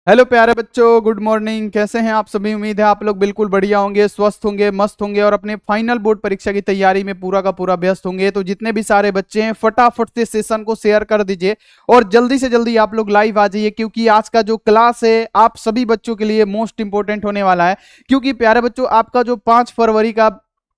Hello प्यारे बच्चों, good morning. कैसे हैं आप सभी? उम्मीद है आप लोग बिल्कुल बढ़िया होंगे, स्वस्थ होंगे, मस्त होंगे और अपने फाइनल बोर्ड परीक्षा की तैयारी में पूरा का पूरा व्यस्त होंगे। तो जितने भी सारे बच्चे हैं फटाफट से सेशन को शेयर कर दीजिए और जल्दी से जल्दी आप लोग लाइव आ जाइए, क्योंकि आज का जो क्लास है आप सभी बच्चों के लिए मोस्ट इंपॉर्टेंट होने वाला है। क्योंकि प्यारे बच्चों, आपका जो 5 फरवरी का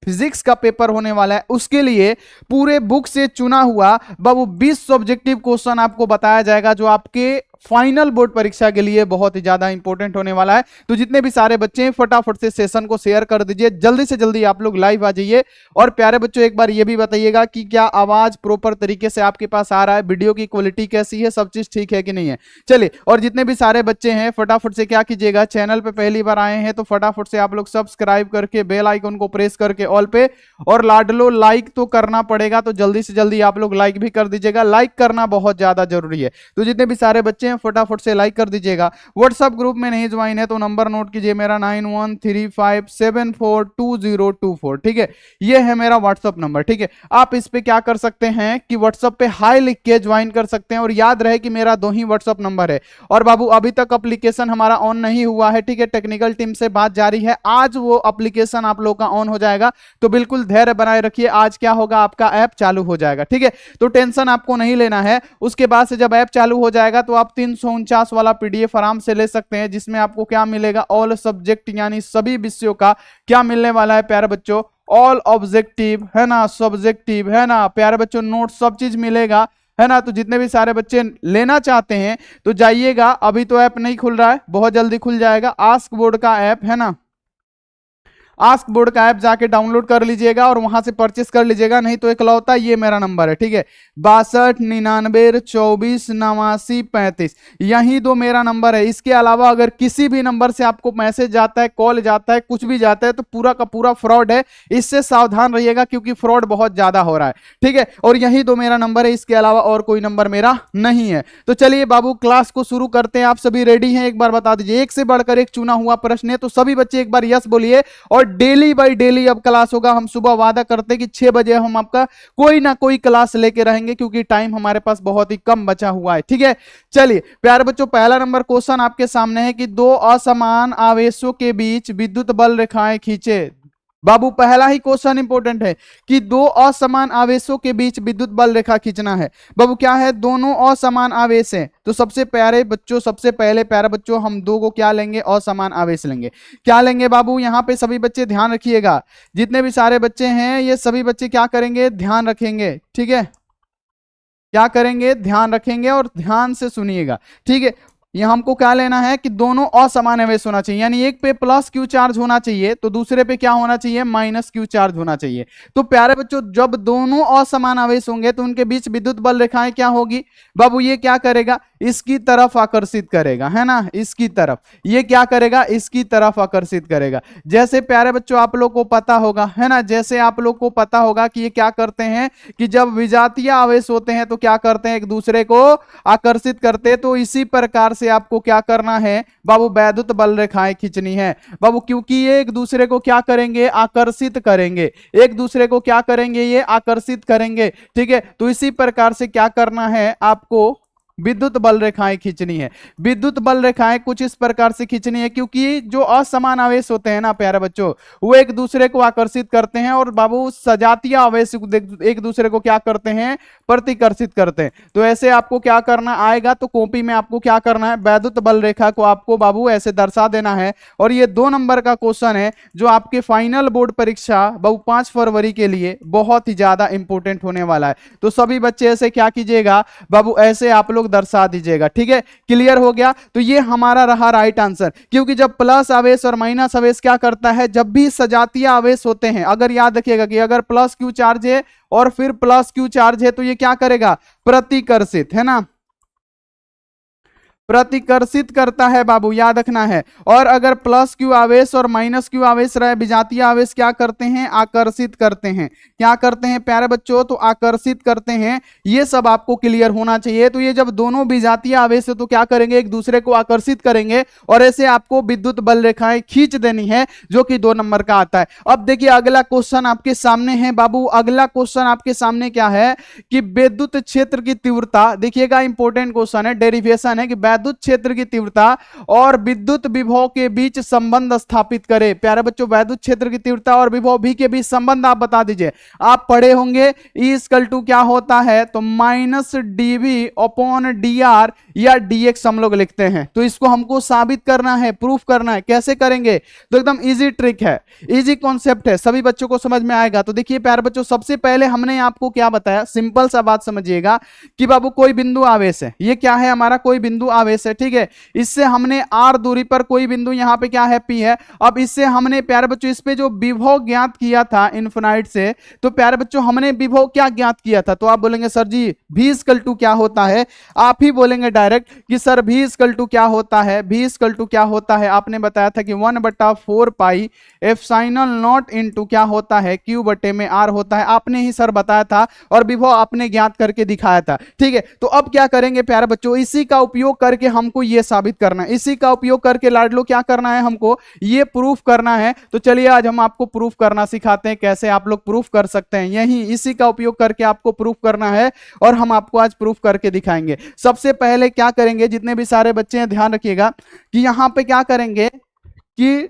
फिजिक्स का पेपर होने वाला है उसके लिए पूरे बुक से चुना हुआ बाबू 20 ऑब्जेक्टिव क्वेश्चन आपको बताया जाएगा, जो आपके फाइनल बोर्ड परीक्षा के लिए बहुत ही ज्यादा इंपॉर्टेंट होने वाला है। तो जितने भी सारे बच्चे हैं फटाफट से सेशन को शेयर कर दीजिए, जल्दी से जल्दी आप लोग लाइव आ जाइए। और प्यारे बच्चों, एक बार ये भी बताइएगा कि क्या आवाज प्रॉपर तरीके से आपके पास आ रहा है, वीडियो की क्वालिटी कैसी है, सब चीज ठीक है कि नहीं है। चलिए, और जितने भी सारे बच्चे हैं फटाफट से क्या कीजिएगा, चैनल पे पहली बार आए हैं तो फटाफट से आप लोग सब्सक्राइब करके बेल आइकन को प्रेस करके ऑल पे, और लाडलो लाइक तो करना पड़ेगा, तो जल्दी से जल्दी आप लोग लाइक भी कर दीजिएगा। लाइक करना बहुत ज्यादा जरूरी है। तो जितने भी सारे बच्चे हैं फटाफट से लाइक कर दीजिएगा। व्हाट्सएप ग्रुप में नहीं ज्वाइन है तो नंबर नोट कीजिए मेरा 9135742024। ठीक है, ये है मेरा व्हाट्सएप नंबर। ठीक है, आप इस पे क्या कर सकते हैं कि व्हाट्सएप पे हाई लिख के ज्वाइन कर सकते हैं। और याद रहे कि मेरा 2 ही व्हाट्सएप नंबर है। और बाबू, अभी तक एप्लीकेशन हमारा ऑन नहीं हुआ है। ठीक है, टेक्निकल टीम से बात जारी है, आज वो एप्लीकेशन आप लोग का ऑन हो जाएगा। तो बिल्कुल धैर्य बनाए रखिए, आज क्या होगा, आपका ऐप चालू हो जाएगा। ठीक है, तो टेंशन आपको नहीं लेना है। उसके बाद से जब ऐप चालू हो जाएगा तो आप 349 वाला पीडीएफ आराम से ले सकते हैं, जिसमें आपको क्या मिलेगा, ऑल सब्जेक्ट यानी सभी विषयों का क्या मिलने वाला है प्यारे बच्चों, ऑल ऑब्जेक्टिव है ना, सब्जेक्टिव है ना प्यारे बच्चों, नोट सब चीज मिलेगा है ना। तो जितने भी सारे बच्चे लेना चाहते हैं तो जाइएगा, अभी तो ऐप नहीं खुल रहा है, बहुत जल्दी खुल जाएगा। आस्क बोर्ड का ऐप है ना, आस्क बोर्ड का ऐप जाके डाउनलोड कर लीजिएगा और वहां से परचेस कर लीजिएगा। नहीं तो इकलौता ये मेरा नंबर है। ठीक है, 6299248935, यही दो मेरा नंबर है। इसके अलावा अगर किसी भी नंबर से आपको मैसेज जाता है, कॉल जाता है, कुछ भी जाता है, तो पूरा का पूरा फ्रॉड है। इससे सावधान रहिएगा, क्योंकि फ्रॉड बहुत ज्यादा हो रहा है। ठीक है, और यही दो मेरा नंबर है, इसके अलावा और कोई नंबर मेरा नहीं है। तो चलिए बाबू, क्लास को शुरू करते हैं। आप सभी रेडी हैं? एक बार बता दीजिए, एक से बढ़कर एक चुना हुआ प्रश्न है, तो सभी बच्चे एक बार यस बोलिए। और डेली बाय डेली अब क्लास होगा। हम सुबह वादा करते हैं कि 6 बजे हम आपका कोई ना कोई क्लास लेके रहेंगे, क्योंकि टाइम हमारे पास बहुत ही कम बचा हुआ है। ठीक है, चलिए प्यारे बच्चों, पहला नंबर क्वेश्चन आपके सामने है कि दो असमान आवेशों के बीच विद्युत बल रेखाएं खींचे। बाबू, पहला ही क्वेश्चन इंपॉर्टेंट है कि दो असमान आवेशों के बीच विद्युत बल रेखा खींचना है। बाबू क्या है, दोनों असमान आवेश हैं। तो सबसे प्यारे बच्चों, सबसे पहले प्यारे बच्चों, हम दो को क्या लेंगे, असमान आवेश लेंगे। क्या लेंगे बाबू, यहां पे सभी बच्चे ध्यान रखिएगा। जितने भी सारे बच्चे हैं ये सभी बच्चे क्या करेंगे, ध्यान रखेंगे। ठीक है, क्या करेंगे, ध्यान रखेंगे और ध्यान से सुनिएगा। ठीक है, ये हमको क्या लेना है कि दोनों असमान आवेश होना चाहिए, यानी एक पे प्लस क्यू चार्ज होना चाहिए तो दूसरे पे क्या होना चाहिए, माइनस क्यू चार्ज होना चाहिए। तो प्यारे बच्चों, जब दोनों असमान आवेश होंगे तो उनके बीच विद्युत बल रेखाएं क्या होगी बाबू, ये क्या करेगा, इसकी तरफ आकर्षित करेगा, है ना, इसकी तरफ। ये क्या करेगा, इसकी तरफ आकर्षित करेगा। जैसे प्यारे बच्चों आप लोग को पता होगा, है ना, जैसे आप लोग को पता होगा कि ये क्या करते हैं कि जब विजातीय आवेश होते हैं तो क्या करते हैं, एक दूसरे को आकर्षित करते हैं। तो इसी प्रकार से आपको क्या करना है बाबू, वैद्युत बल रेखाएं खींचनी है बाबू, क्योंकि ये एक दूसरे को क्या करेंगे, आकर्षित करेंगे। एक दूसरे को क्या करेंगे, ये आकर्षित करेंगे। ठीक है, तो इसी प्रकार से क्या करना है, आपको विद्युत बल रेखाएं खींचनी है। विद्युत बल रेखाएं कुछ इस प्रकार से खींचनी है, क्योंकि जो असमान आवेश होते हैं ना प्यारे बच्चों, वो एक दूसरे को आकर्षित करते हैं और बाबू सजातीय आवेश एक दूसरे को क्या करते हैं, प्रतिकर्षित करते हैं। तो ऐसे आपको क्या करना आएगा, तो कॉपी में आपको क्या करना है, वैद्युत बल रेखा को आपको बाबू ऐसे दर्शा देना है। और ये 2 नंबर का क्वेश्चन है जो आपके फाइनल बोर्ड परीक्षा बाबू 5 फरवरी के लिए बहुत ही ज्यादा इंपॉर्टेंट होने वाला है। तो सभी बच्चे ऐसे क्या कीजिएगा बाबू, ऐसे आप लोग दर्शा दीजिएगा। ठीक है, क्लियर हो गया। तो ये हमारा रहा राइट आंसर, क्योंकि जब प्लस आवेश और माइनस आवेश क्या करता है, जब भी सजातीय आवेश होते हैं, अगर याद रखिएगा कि अगर प्लस क्यू चार्ज है और फिर प्लस क्यू चार्ज है तो ये क्या करेगा, प्रतिकर्षित, है ना, प्रतिकर्षित करता है बाबू, याद रखना है। और अगर प्लस क्यू आवेश और माइनस क्यू आवेश रहे, विजातीय आवेश क्या करते हैं, आकर्षित करते हैं। क्या करते हैं प्यारे बच्चों, तो आकर्षित करते हैं। ये सब आपको क्लियर होना चाहिए। तो ये जब दोनों विजातीय आवेश है तो क्या करेंगे, एक दूसरे को आकर्षित करेंगे और ऐसे आपको विद्युत बल रेखाएं खींच देनी है, जो कि 2 नंबर का आता है। अब देखिए अगला क्वेश्चन आपके सामने है बाबू। अगला क्वेश्चन आपके सामने क्या है कि विद्युत क्षेत्र की तीव्रता, देखिएगा इंपॉर्टेंट क्वेश्चन है, डेरिवेशन है कि वैद्युत क्षेत्र की तीव्रता और विद्युत विभव के बीच संबंध स्थापित करे। प्यारे बच्चों, वैद्युत क्षेत्र की तीव्रता और विभव भी के बीच संबंध आप बता दीजिए। आप पढ़े होंगे E इक्वल टू क्या होता है, तो minus dv upon d r या dx हम लोग लिखते हैं। तो इसको हमको साबित करना है, प्रूफ करना है। कैसे करेंगे, तो एकदम इजी ट्रिक है, इजी कॉन्सेप्ट है, सभी बच्चों को समझ में आएगा। तो देखिए प्यारे बच्चों, सबसे पहले हमने आपको क्या बताया, सिंपल सा बात समझिएगा कि बाबू कोई बिंदु आवेश है, ये क्या है हमारा, कोई बिंदु आवेश है, ठीक है। इससे हमने r दूरी पर कोई बिंदु यहाँ पे क्या है, p है। अब इससे हमने प्यारे बच्चों इस पे जो विभव ज्ञात किया था इन्फिनाइट से, तो प्यारे बच्चों हमने विभव क्या ज्ञात किया था, तो आप बोलेंगे sir ji v equal to क्या होता है, आप ही बोलेंगे डायरेक्ट कि सर v इक्वल टू क्या होता है, v इक्वल टू क्या होता है, आपने बताया था कि 1/4 पाई एप्सिलॉन नॉट इनटू क्या होता है, q बटे में r होता है। आपने ही सर बताया था और विभव आपने ज्ञात करके दिखाया था, ठीक है। तो अब क्या करेंगे प्यारे बच्चों, इसी का उपयोग करके हमको ये साबित करना है, इसी का उपयोग करके लाडलो क्या करना है, हमको ये प्रूफ करना है। तो चलिए आज हम आपको प्रूफ करना सिखाते हैं, कैसे आप लोग प्रूफ कर सकते हैं, यही इसी का उपयोग करके आपको प्रूफ करना है और हम आपको आज प्रूफ करके दिखाएंगे। सबसे पहले क्या करेंगे, जितने भी सारे बच्चे हैं ध्यान रखिएगा कि यहां पे क्या करेंगे कि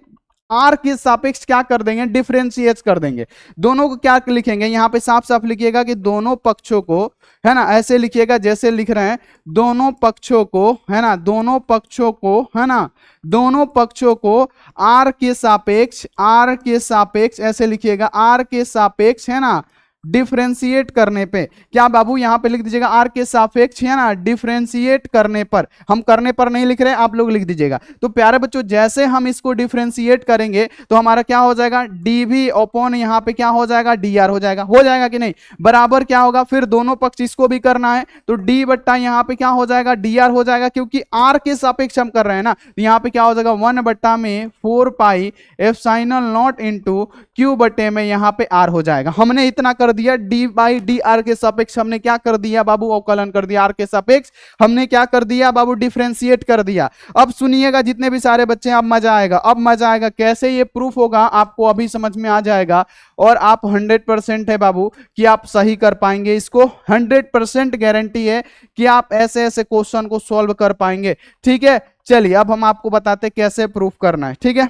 आर के सापेक्ष क्या कर देंगे, डिफरेंशिएट कर देंगे। दोनों को क्या लिखेंगे, यहां पे साफ साफ लिखिएगा कि दोनों पक्षों को, है ना, ऐसे लिखिएगा जैसे लिख रहे हैं, दोनों पक्षों को, है ना, दोनों पक्षों को, है ना, दोनों पक्षों को आर के सापेक्ष, आर के सापेक्ष ऐसे लिखिएगा, आर के सापेक्ष, है ना, डिफरेंशिएट करने पे, क्या बाबू यहां पे लिख दीजिएगा आर के सापेक्ष, है ना, डिफरेंशिएट करने पर, हम करने पर नहीं लिख रहे, आप लोग लिख दीजिएगा। तो प्यारे बच्चों जैसे हम इसको डिफरेंशिएट करेंगे तो हमारा क्या हो जाएगा, डीवी अपॉन यहां पे क्या हो जाएगा, डी आर हो जाएगा कि नहीं, बराबर क्या होगा, फिर दोनों पक्ष इसको भी करना है तो डी बट्टा यहां पे क्या हो जाएगा, डी आर हो जाएगा, क्योंकि आर के सापेक्ष हम कर रहे हैं ना। तो यहां पे क्या हो जाएगा, 1/4 pi epsilon not into Q बटे में यहां पे आर हो जाएगा। हमने इतना कर दिया, डी बाई डी आर के सापेक्ष हमने क्या कर दिया बाबू, अवकलन कर दिया, आर के सापेक्ष हमने क्या कर दिया बाबू, डिफरेंशिएट कर दिया। अब सुनिएगा जितने भी सारे बच्चे हैं, अब मजा आएगा, अब मजा आएगा। कैसे ये प्रूफ होगा आपको अभी समझ में आ जाएगा और आप 100% है बाबू कि आप सही कर पाएंगे इसको, 100% गारंटी है कि आप ऐसे ऐसे क्वेश्चन को सॉल्व कर पाएंगे, ठीक है। चलिए अब हम आपको बताते हैं कैसे प्रूफ करना है, ठीक है।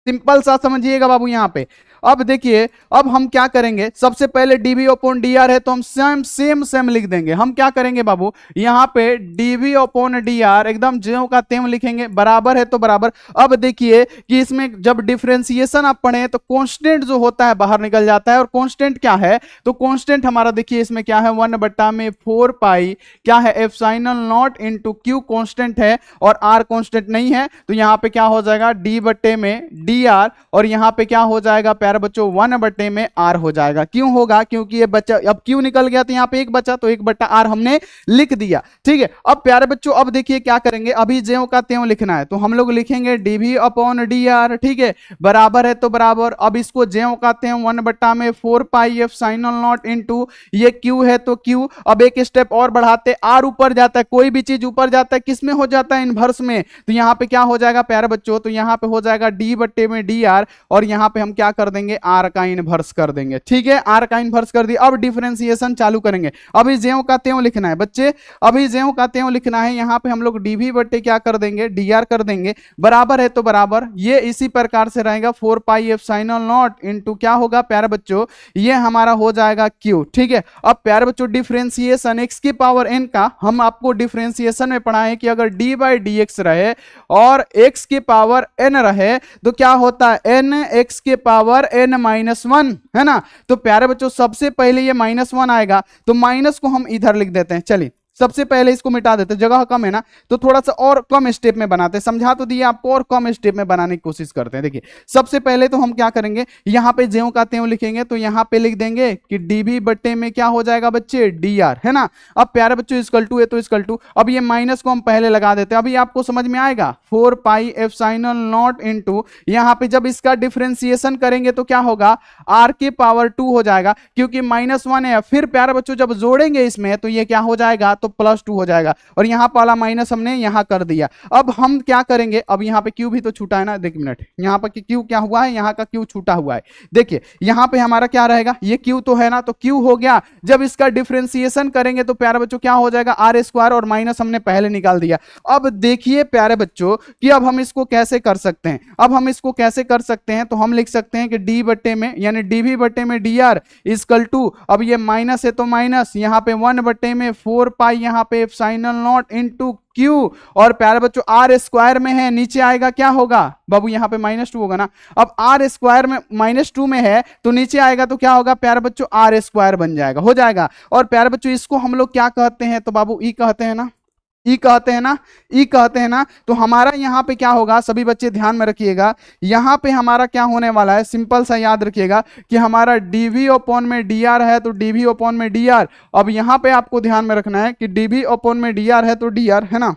सिंपल सा समझिएगा बाबू यहां पे। अब देखिए, अब हम क्या करेंगे, सबसे पहले डीवी अपॉन डी आर है तो हम सेम लिख देंगे। हम क्या करेंगे बाबू, यहां पे डीवी अपॉन डी आर एकदम ज्यों का त्यों लिखेंगे, बराबर है तो बराबर। अब देखिए कि इसमें जब डिफरेंशिएशन आप पढ़े तो कांस्टेंट जो होता है बाहर निकल जाता है, और कांस्टेंट क्या है, तो कांस्टेंट हमारा देखिए इसमें क्या है, 1/4 पाई क्या है, epsilon not into Q constant है और आर कांस्टेंट नहीं है। तो यहां पे क्या हो जाएगा, डी बटे में डी आर, और यहां पे क्या हो जाएगा प्यारे बच्चों, 1/में आर हो जाएगा। क्यों होगा, क्योंकि ये बच्चा अब क्यों निकल गया तो यहां पे एक बचा, तो 1/r हमने लिख दिया, ठीक है। अब प्यारे बच्चों अब देखिए क्या करेंगे, अभी ज्यों का त्यों लिखना है तो हम लोग लिखेंगे डीवी अपॉन डी आर, ठीक है, बराबर है तो बराबर। अब इसको ज्यों का त्यों 1/4 पाई एप्सिलॉन नॉट इनटू ये क्यू है तो क्यू। अब एक स्टेप और बढ़ाते, आर ऊपर जाता है, कोई भी चीज ऊपर जाता है किस में हो जाता है, इनवर्स में। तो यहां पे क्या हो जाएगा प्यारे बच्चों, तो यहां पे हो जाएगा डी बट्टे में डी आर, और यहां पे हम क्या कर देंगे, आर का इनवर्स कर देंगे, ठीक है, आर का इनवर्स कर दिया। अब डिफरेंशिएशन चालू करेंगे, अभी ज्यों का त्यों लिखना है बच्चे, अभी ज्यों का त्यों लिखना है। यहां पे हम लोग डीवी बट्टे क्या कर देंगे, डी आर कर देंगे, बराबर है तो बराबर। ये इसी प्रकार से रहेगा 4 पाई एप्सिलॉन नॉट इनटू क्या होगा प्यारे बच्चों, ये हमारा हो जाएगा क्यू, ठीक है। अब प्यारे बच्चों डिफरेंशिएशन एक्स की पावर एन का हम आपको डिफरेंशिएशन में पढ़ाएं कि अगर डी बाई डी एक्स रहे और एक्स की पावर एन रहे तो क्या होता है, एन एक्स के पावर एन -1, है ना। तो प्यारे बच्चों सबसे पहले ये -1 आएगा, तो माइनस को हम इधर लिख देते हैं। चलिए सबसे पहले इसको मिटा देते, जगह कम है ना तो थोड़ा सा और कम स्टेप में बनाते हैं, समझा तो दिया आपको, और कम स्टेप में बनाने की कोशिश करते हैं। देखिए सबसे पहले तो हम क्या करेंगे, यहां पे ज्यों का त्यों लिखेंगे, तो यहां पे लिख देंगे कि डीवी बट्टे में क्या हो जाएगा बच्चे, डी आर, है ना। अब प्यारे बच्चों इक्वल टू है तो इक्वल टू, अब ये माइनस को हम पहले लगा देते हैं, अभी आपको समझ में आएगा। 4 पाई एप्सिलॉन नॉट इनटू यहां पे जब इसका डिफरेंशिएशन करेंगे तो क्या होगा, आर के पावर 2 हो जाएगा, क्योंकि -1 है। फिर प्यारे बच्चों जब जोड़ेंगे इसमें तो ये क्या हो जाएगा, तो +2 हो जाएगा, और यहाँ वाला माइनस हमने यहाँ कर दिया। अब हम क्या करेंगे, अब यहाँ पे क्यू भी तो छूटा है ना, देख मिनट, यहाँ पर क्यू क्या हुआ है, यहाँ का क्यू छूटा हुआ है। देखिए यहाँ पे हमारा क्या रहेगा, ये क्यू तो है ना, तो क्यू हो गया। जब इसका डिफरेंशिएशन करेंगे तो प्यारे बच्चों क्या हो जाएगा, आर स्क्वायर, और माइनस हमने पहले निकाल दिया। अब देखिए प्यारे बच्चों कि अब हम इसको कैसे कर सकते हैं, अब हम इसको कैसे कर सकते हैं, तो हम लिख सकते हैं कि डी बट्टे में यानी डीवी बट्टे में डी आर इजकल टू, अब ये माइनस है तो माइनस, यहाँ पे 1 बट्टे में 4 पाई यहाँ पे एप्सिलॉन नॉट इनटू क्यू, और प्यारे बच्चों आर स्क्वायर में है, नीचे आएगा क्या होगा बाबू, यहाँ पे -2 होगा ना। अब आर स्क्वायर में -2 में है तो नीचे आएगा तो क्या होगा प्यारे बच्चों, आर स्क्वायर बन जाएगा, हो जाएगा। और प्यारे बच्चों इसको हम लोग क्या कहते हैं, तो बाबू ई कहते हैं ना, ई कहते हैं ना, ई कहते हैं ना। तो हमारा यहाँ पे क्या होगा, सभी बच्चे ध्यान में रखिएगा, यहाँ पे हमारा क्या होने वाला है, सिंपल सा याद रखिएगा कि हमारा डीवी ओपन में डी आर है तो डीवी ओपन में डी आर। अब यहाँ पे आपको ध्यान में रखना है कि डीवी ओपन में डी आर है तो डी आर है ना,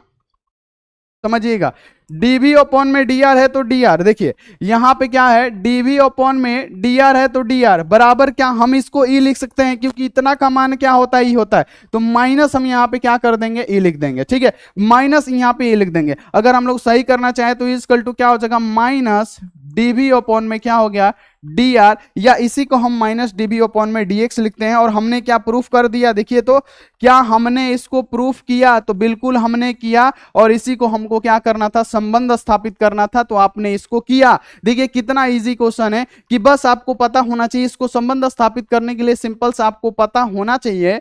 समझिएगा, डीवी ओपन में डी आर है तो डी आर। देखिए यहाँ पे क्या है, डीवी ओपन में डी आर है तो डी आर बराबर क्या, हम इसको ई लिख सकते हैं क्योंकि इतना का मान क्या होता है, ई होता है, तो माइनस हम यहाँ पे क्या कर देंगे, ई लिख देंगे, ठीक है, माइनस यहाँ पे ई लिख देंगे। अगर हम लोग सही करना चाहें तो इक्वल टू क्या हो जाएगा, माइनस डीवी ओपन में क्या हो गया, डी आर, या इसी को हम माइनस डीवी ओपन में डीएक्स लिखते हैं। और हमने क्या प्रूफ कर दिया, देखिए तो क्या हमने इसको प्रूफ किया, तो बिल्कुल हमने किया, और इसी को हमको क्या करना था, संबंध स्थापित करना था, तो आपने इसको किया। देखिए कितना इजी क्वेश्चन है कि बस आपको पता होना चाहिए, इसको संबंध स्थापित करने के लिए सिंपल सा आपको पता होना चाहिए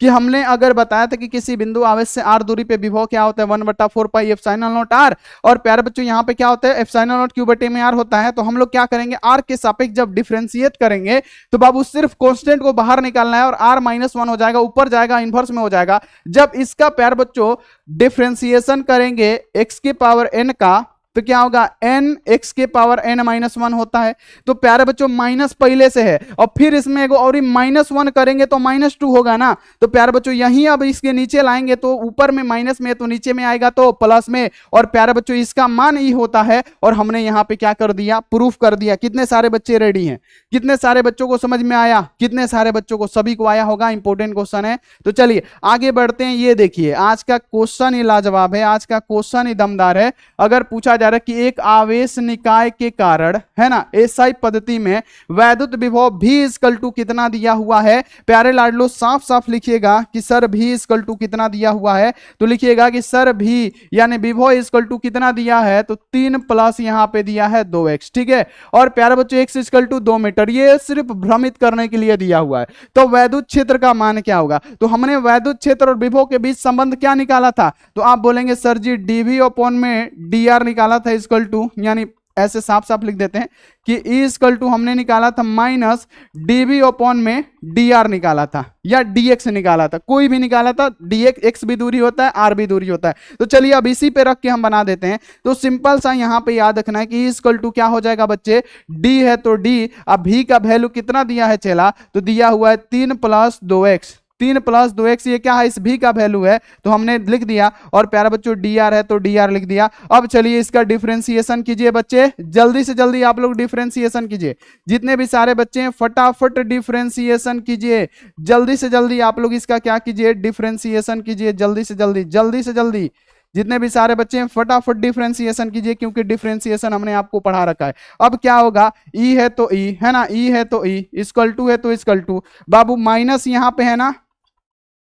कि हमने अगर बताया था कि किसी बिंदु आवेश से r दूरी पे विभव क्या होता है, 1/4 पाई एप्सिलॉन नॉट r, और प्यारे बच्चों यहाँ पे क्या होता है, एप्सिलॉन नॉट q बटे में r होता है। तो हम लोग क्या करेंगे, r के सापेक्ष जब डिफरेंशिएट करेंगे तो बाबू सिर्फ कांस्टेंट को बाहर निकालना है और r -1 हो जाएगा, ऊपर जाएगा, इनवर्स में हो जाएगा। जब इसका प्यारे बच्चों डिफरेंशिएशन करेंगे x के पावर n का, तो क्या होगा, n x के पावर n -1 होता है। तो प्यारे बच्चों माइनस पहले से है, और फिर इसमें एगो और -1 करेंगे तो -2 होगा ना। तो प्यारे बच्चों यहीं अब इसके नीचे लाएंगे तो ऊपर में माइनस में, तो नीचे में आएगा तो प्लस में, और प्यारे बच्चों इसका मान ई होता है। और हमने यहाँ पे क्या कर दिया, प्रूफ कर दिया। कितने सारे बच्चे रेडी हैं, कितने सारे बच्चों को समझ में आया, कितने सारे बच्चों को, सभी को आया होगा, इंपॉर्टेंट क्वेश्चन है। तो चलिए आगे बढ़ते हैं। ये देखिए आज का क्वेश्चन ही लाजवाब है, आज का क्वेश्चन ही दमदार है। अगर पूछा जा रहा है कि एक आवेश निकाय के कारण, है ना, एसआई पद्धति में वैद्युत विभव V इक्वल टू कितना दिया हुआ है, प्यारे लाडलो साफ साफ लिखिएगा कि सर V इक्वल टू कितना दिया हुआ है। तो लिखिएगा कि सर V यानी विभव इक्वल टू कितना दिया है, तो 3 प्लस यहां पे दिया है 2x, ठीक है। और प्यारे बच्चों x इक्वल टू 2 मीटर, ये सिर्फ भ्रमित करने के लिए दिया हुआ है। तो वैद्युत क्षेत्र का मान क्या होगा, तो हमने वैद्युत क्षेत्र और विभव के बीच संबंध क्या निकाला था, तो आप बोलेंगे सर जी डीवी ओपन में डी आर निकाला था इक्वल टू, यानी ऐसे साफ साफ लिख देते हैं कि ई इक्वल टू हमने निकाला था माइनस डीवी ओपन में डी आर निकाला था, या डीएक्स निकाला था, कोई भी निकाला था। डीएक्स एक्स भी दूरी होता है, आर भी दूरी होता है। तो चलिए अब इसी पे रख के हम बना देते हैं। तो सिंपल सा यहाँ पे याद रखना है कि ई इक्वल टू क्या हो जाएगा बच्चे, डी है तो डी, अब भी का वैल्यू कितना दिया है चेला, तो दिया हुआ है 3 + 2x, 3 + 2x, ये क्या है, इस भी का वैल्यू है, तो हमने लिख दिया। और प्यारा बच्चों डी आर है तो डी आर लिख दिया। अब चलिए इसका डिफरेंशिएशन कीजिए बच्चे, जल्दी से जल्दी आप लोग डिफरेंशिएशन कीजिए, जितने भी सारे बच्चे हैं फटाफट डिफरेंशिएशन कीजिए, जल्दी से जल्दी आप लोग इसका क्या कीजिए, डिफरेंशिएशन कीजिए, जल्दी से जल्दी, जल्दी से जल्दी, जितने भी सारे बच्चे हैं फटाफट डिफरेंशिएशन कीजिए, क्योंकि डिफरेंशिएशन हमने आपको पढ़ा रखा है। अब क्या होगा, ई है तो ई, है ना, ई है तो ई, इक्वल टू है तो इक्वल टू, बाबू माइनस यहाँ पे है ना,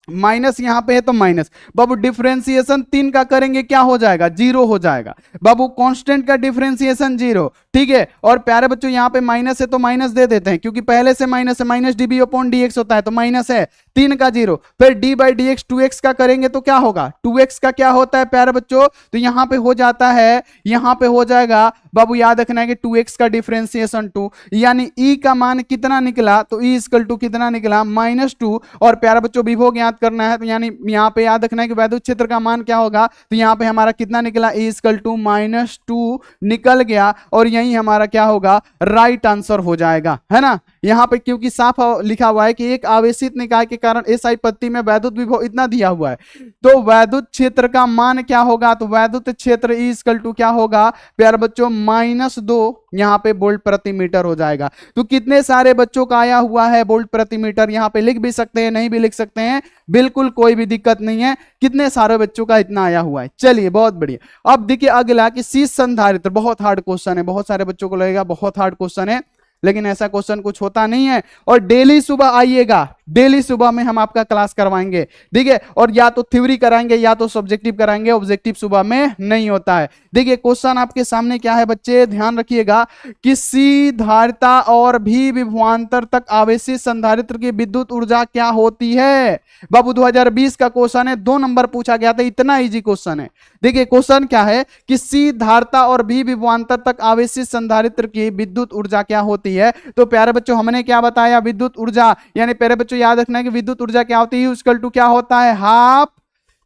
माइनस यहां पे है तो माइनस, बाबू डिफरेंशिएशन 3 का करेंगे क्या हो जाएगा, 0 हो जाएगा। बाबू कांस्टेंट का डिफरेंशिएशन 0, ठीक है। और प्यारे बच्चों यहाँ पे माइनस है तो माइनस दे देते हैं, क्योंकि पहले से माइनस है, माइनस डीबी अपॉन डीएक्स होता है, तो माइनस है, 3 का 0। फिर D by D x 2x का करेंगे तो क्या होगा, 2x का क्या होता है प्यारे बच्चों, तो यहाँ पे हो जाता है, यहाँ पे हो जाएगा बाबू, याद रखना है कि 2x का डिफरेंशिएशन 2, यानी e का मान कितना निकला, तो e इक्वल टू कितना निकला, -2। और प्यारे बच्चों विभव ज्ञात करना है, तो यानी यहाँ पे याद रखना है कि वैद्युत क्षेत्र का मान क्या होगा, तो यहाँ पे हमारा कितना निकला, e इक्वल टू -2 निकल गया। और यही हमारा क्या होगा, राइट आंसर हो जाएगा, है ना। यहाँ पे क्योंकि साफ लिखा हुआ है कि एक आवेशित निकाय के कारण एसआई पत्ती में वैद्युत विभव इतना दिया हुआ है, तो वैद्युत क्षेत्र का मान क्या होगा, तो वैद्युत क्षेत्र इक्वल टू क्या होगा प्यारे बच्चों -2 यहाँ पे वोल्ट प्रति मीटर हो जाएगा। तो कितने सारे बच्चों का आया हुआ है वोल्ट प्रति मीटर, यहाँ पे लिख भी सकते हैं नहीं भी लिख सकते हैं, बिल्कुल कोई भी दिक्कत नहीं है, कितने सारे बच्चों का इतना आया हुआ है। चलिए बहुत बढ़िया। अब देखिए अगला कि शीश संधारित्र, बहुत हार्ड क्वेश्चन है, बहुत सारे बच्चों को लगेगा बहुत हार्ड क्वेश्चन है, लेकिन ऐसा क्वेश्चन कुछ होता नहीं है। और डेली सुबह आइएगा, डेली सुबह में हम आपका क्लास करवाएंगे, ठीक है, और या तो थ्योरी कराएंगे या तो सब्जेक्टिव कराएंगे, ऑब्जेक्टिव सुबह में नहीं होता है। देखिए क्वेश्चन आपके सामने क्या है बच्चे, ध्यान रखिएगा कि सी धारिता और भी विभवांतर तक आवेशित संधारित्र की विद्युत ऊर्जा क्या होती है। बाबू 2020 का क्वेश्चन है, 2 नंबर पूछा गया था, इतना इजी क्वेश्चन है। देखिए क्वेश्चन क्या है कि सी धारिता और भी विभवांतर तक आवेशित संधारित्र की विद्युत ऊर्जा क्या होती है। तो प्यारे बच्चों हमने क्या बताया, विद्युत ऊर्जा, यानी प्यारे बच्चों याद रखना है कि विद्युत ऊर्जा क्या होती है, इक्वल टू क्या होता है, हाफ